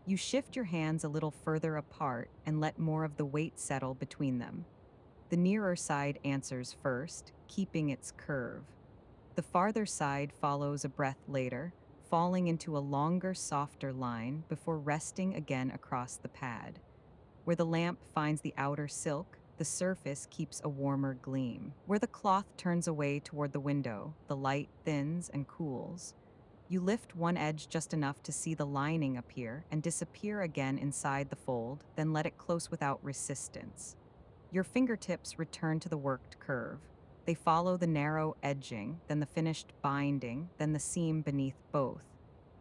You shift your hands a little further apart and let more of the weight settle between them. The nearer side answers first, keeping its curve. The farther side follows a breath later, falling into a longer, softer line before resting again across the pad. Where the lamp finds the outer silk, the surface keeps a warmer gleam. Where the cloth turns away toward the window, the light thins and cools. You lift one edge just enough to see the lining appear and disappear again inside the fold, then let it close without resistance. Your fingertips return to the worked curve. They follow the narrow edging, then the finished binding, then the seam beneath both.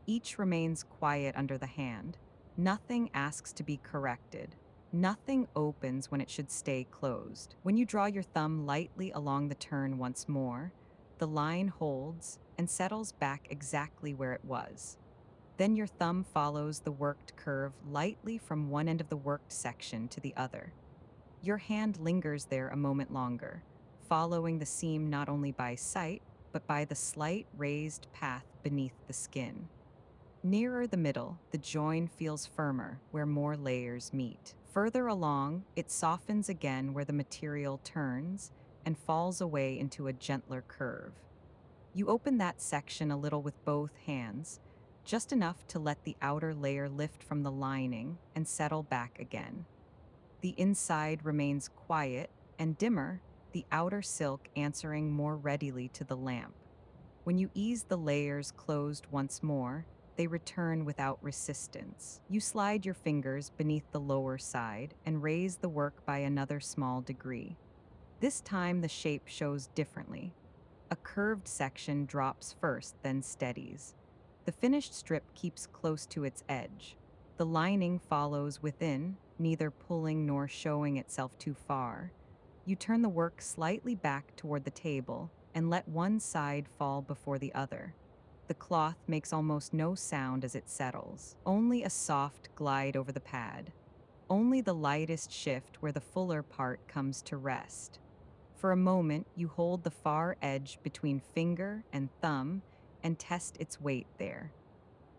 Each remains quiet under the hand. Nothing asks to be corrected. Nothing opens when it should stay closed. When you draw your thumb lightly along the turn once more, the line holds and settles back exactly where it was. Then your thumb follows the worked curve lightly from one end of the worked section to the other. Your hand lingers there a moment longer, following the seam not only by sight, but by the slight raised path beneath the skin. Nearer the middle, the join feels firmer where more layers meet. Further along, it softens again where the material turns and falls away into a gentler curve. You open that section a little with both hands, just enough to let the outer layer lift from the lining and settle back again. The inside remains quiet and dimmer, the outer silk answering more readily to the lamp. When you ease the layers closed once more, they return without resistance. You slide your fingers beneath the lower side and raise the work by another small degree. This time the shape shows differently. A curved section drops first, then steadies. The finished strip keeps close to its edge. The lining follows within, neither pulling nor showing itself too far. You turn the work slightly back toward the table and let one side fall before the other. The cloth makes almost no sound as it settles, only a soft glide over the pad, only the lightest shift where the fuller part comes to rest. For a moment, you hold the far edge between finger and thumb and test its weight there.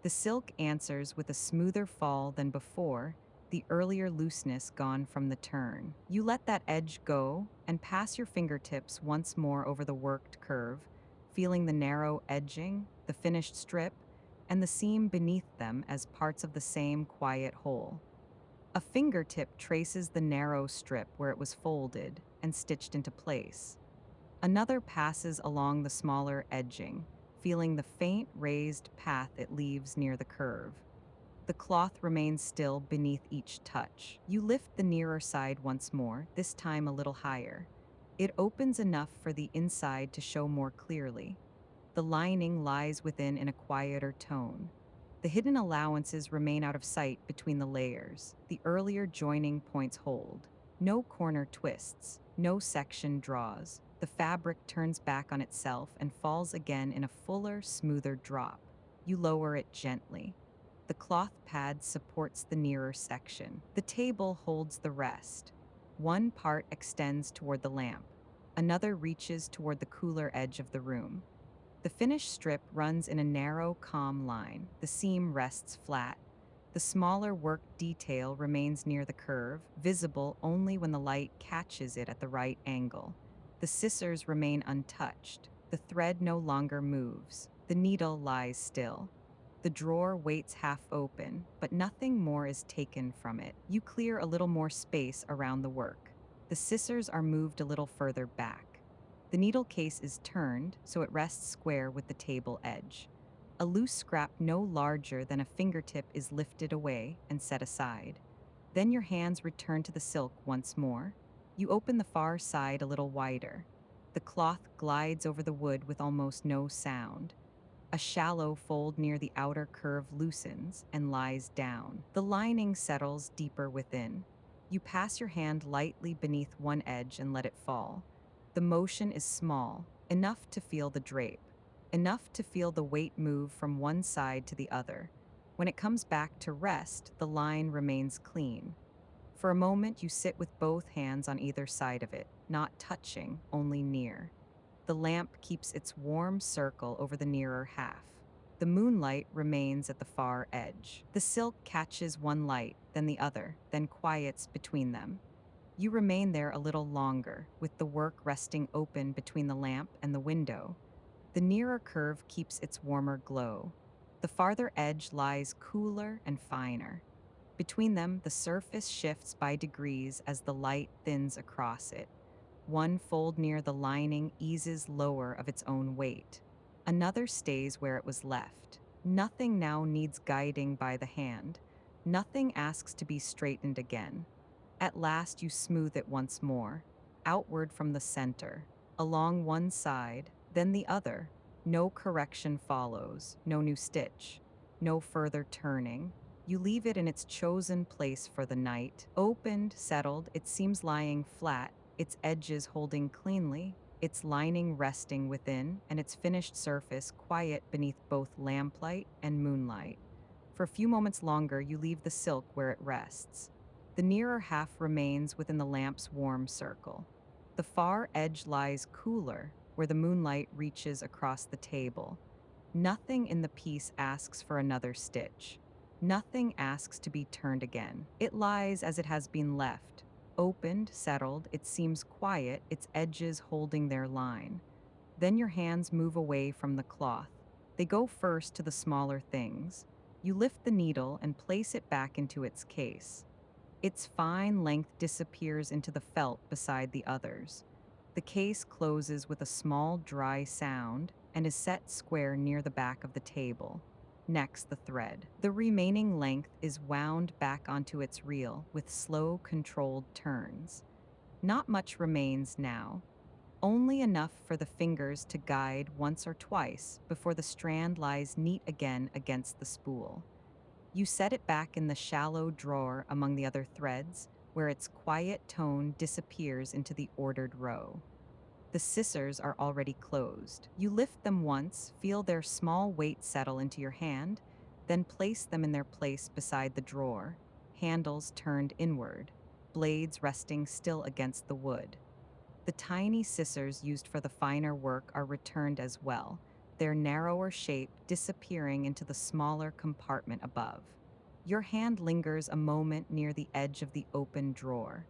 The silk answers with a smoother fall than before, the earlier looseness gone from the turn. You let that edge go and pass your fingertips once more over the worked curve, feeling the narrow edging, the finished strip, and the seam beneath them as parts of the same quiet whole. A fingertip traces the narrow strip where it was folded and stitched into place. Another passes along the smaller edging, feeling the faint raised path it leaves near the curve. The cloth remains still beneath each touch. You lift the nearer side once more, this time a little higher. It opens enough for the inside to show more clearly. The lining lies within in a quieter tone. The hidden allowances remain out of sight between the layers. The earlier joining points hold. No corner twists, no section draws. The fabric turns back on itself and falls again in a fuller, smoother drop. You lower it gently. The cloth pad supports the nearer section. The table holds the rest. One part extends toward the lamp. Another reaches toward the cooler edge of the room. The finished strip runs in a narrow, calm line. The seam rests flat. The smaller work detail remains near the curve, visible only when the light catches it at the right angle. The scissors remain untouched. The thread no longer moves. The needle lies still. The drawer waits half open, but nothing more is taken from it. You clear a little more space around the work. The scissors are moved a little further back. The needle case is turned so it rests square with the table edge. A loose scrap no larger than a fingertip is lifted away and set aside. Then your hands return to the silk once more. You open the far side a little wider. The cloth glides over the wood with almost no sound. A shallow fold near the outer curve loosens and lies down. The lining settles deeper within. You pass your hand lightly beneath one edge and let it fall. The motion is small, enough to feel the drape, enough to feel the weight move from one side to the other. When it comes back to rest, the line remains clean. For a moment, you sit with both hands on either side of it, not touching, only near. The lamp keeps its warm circle over the nearer half. The moonlight remains at the far edge. The silk catches one light, then the other, then quiets between them. You remain there a little longer, with the work resting open between the lamp and the window. The nearer curve keeps its warmer glow. The farther edge lies cooler and finer. Between them, the surface shifts by degrees as the light thins across it. One fold near the lining eases lower of its own weight. Another stays where it was left. Nothing now needs guiding by the hand. Nothing asks to be straightened again. At last you smooth it once more, outward from the center, along one side, then the other. No correction follows, no new stitch, no further turning. You leave it in its chosen place for the night. Opened, settled, it seems lying flat, its edges holding cleanly, its lining resting within, and its finished surface quiet beneath both lamplight and moonlight. For a few moments longer, you leave the silk where it rests. The nearer half remains within the lamp's warm circle. The far edge lies cooler, where the moonlight reaches across the table. Nothing in the piece asks for another stitch. Nothing asks to be turned again. It lies as it has been left. Opened, settled, it seems quiet, its edges holding their line. Then your hands move away from the cloth. They go first to the smaller things. You lift the needle and place it back into its case. Its fine length disappears into the felt beside the others. The case closes with a small, dry sound and is set square near the back of the table. Next, the thread. The remaining length is wound back onto its reel with slow, controlled turns. Not much remains now, only enough for the fingers to guide once or twice before the strand lies neat again against the spool. You set it back in the shallow drawer among the other threads, where its quiet tone disappears into the ordered row. The scissors are already closed. You lift them once, feel their small weight settle into your hand, then place them in their place beside the drawer, handles turned inward, blades resting still against the wood. The tiny scissors used for the finer work are returned as well, their narrower shape disappearing into the smaller compartment above. Your hand lingers a moment near the edge of the open drawer.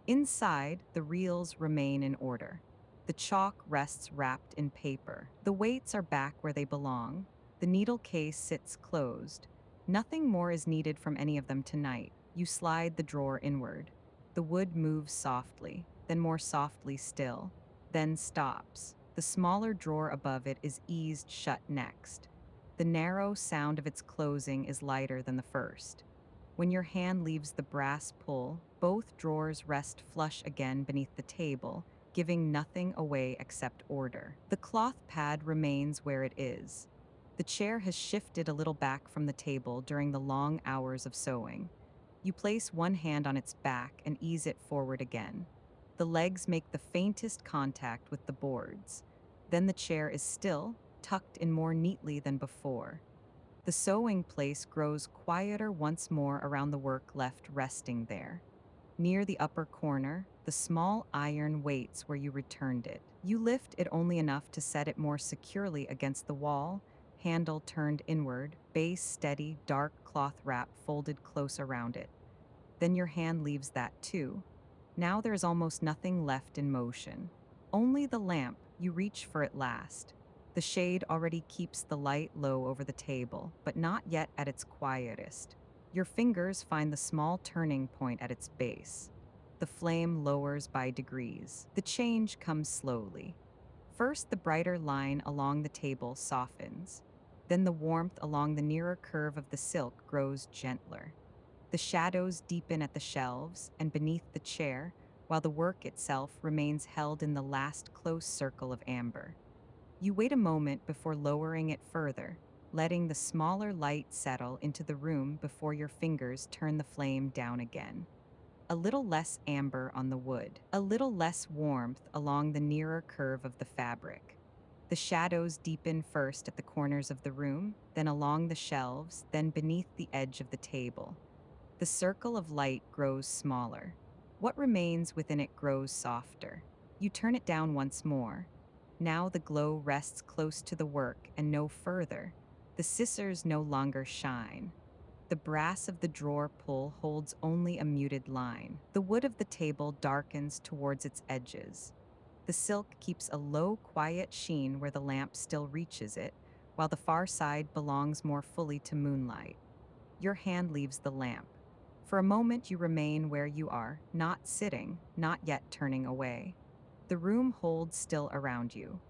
Inside, the reels remain in order. The chalk rests wrapped in paper. The weights are back where they belong. The needle case sits closed. Nothing more is needed from any of them tonight. You slide the drawer inward. The wood moves softly, then more softly still, then stops. The smaller drawer above it is eased shut next. The narrow sound of its closing is lighter than the first. When your hand leaves the brass pull, both drawers rest flush again beneath the table, giving nothing away except order. The cloth pad remains where it is. The chair has shifted a little back from the table during the long hours of sewing. You place one hand on its back and ease it forward again. The legs make the faintest contact with the boards. Then the chair is still, tucked in more neatly than before. The sewing place grows quieter once more around the work left resting there. Near the upper corner, the small iron waits where you returned it. You lift it only enough to set it more securely against the wall, handle turned inward, base steady, dark cloth wrap folded close around it. Then your hand leaves that too. Now there is almost nothing left in motion. Only the lamp, you reach for it last. The shade already keeps the light low over the table, but not yet at its quietest. Your fingers find the small turning point at its base. The flame lowers by degrees. The change comes slowly. First, the brighter line along the table softens. Then the warmth along the nearer curve of the silk grows gentler. The shadows deepen at the shelves and beneath the chair, while the work itself remains held in the last close circle of amber. You wait a moment before lowering it further, letting the smaller light settle into the room before your fingers turn the flame down again. A little less amber on the wood, a little less warmth along the nearer curve of the fabric. The shadows deepen first at the corners of the room, then along the shelves, then beneath the edge of the table. The circle of light grows smaller. What remains within it grows softer. You turn it down once more. Now the glow rests close to the work and no further. The scissors no longer shine. The brass of the drawer pull holds only a muted line. The wood of the table darkens towards its edges. The silk keeps a low, quiet sheen where the lamp still reaches it, while the far side belongs more fully to moonlight. Your hand leaves the lamp. For a moment you remain where you are, not sitting, not yet turning away. The room holds still around you.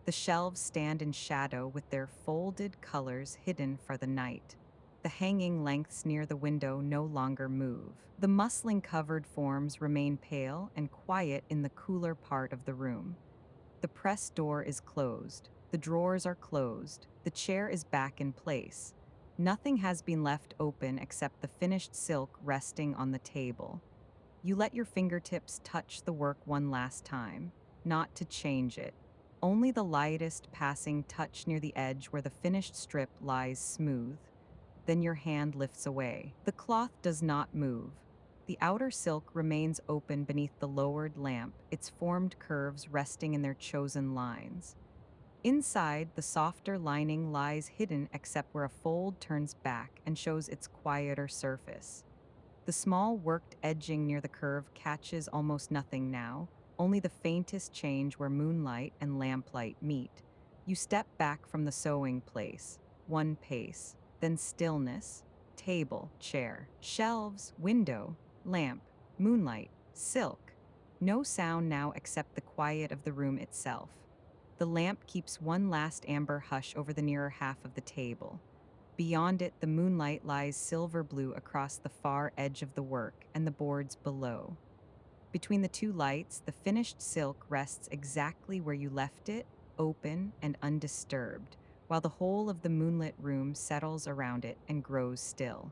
The shelves stand in shadow with their folded colors hidden for the night. The hanging lengths near the window no longer move. The muslin-covered forms remain pale and quiet in the cooler part of the room. The press door is closed. The drawers are closed. The chair is back in place. Nothing has been left open except the finished silk resting on the table. You let your fingertips touch the work one last time, not to change it. Only the lightest passing touch near the edge where the finished strip lies smooth. Then your hand lifts away. The cloth does not move. The outer silk remains open beneath the lowered lamp, its formed curves resting in their chosen lines. Inside, the softer lining lies hidden except where a fold turns back and shows its quieter surface. The small worked edging near the curve catches almost nothing now, only the faintest change where moonlight and lamplight meet. You step back from the sewing place, one pace, then stillness, table, chair, shelves, window, lamp, moonlight, silk. No sound now except the quiet of the room itself. The lamp keeps one last amber hush over the nearer half of the table. Beyond it, the moonlight lies silver blue across the far edge of the work and the boards below. Between the two lights, the finished silk rests exactly where you left it, open and undisturbed, while the whole of the moonlit room settles around it and grows still.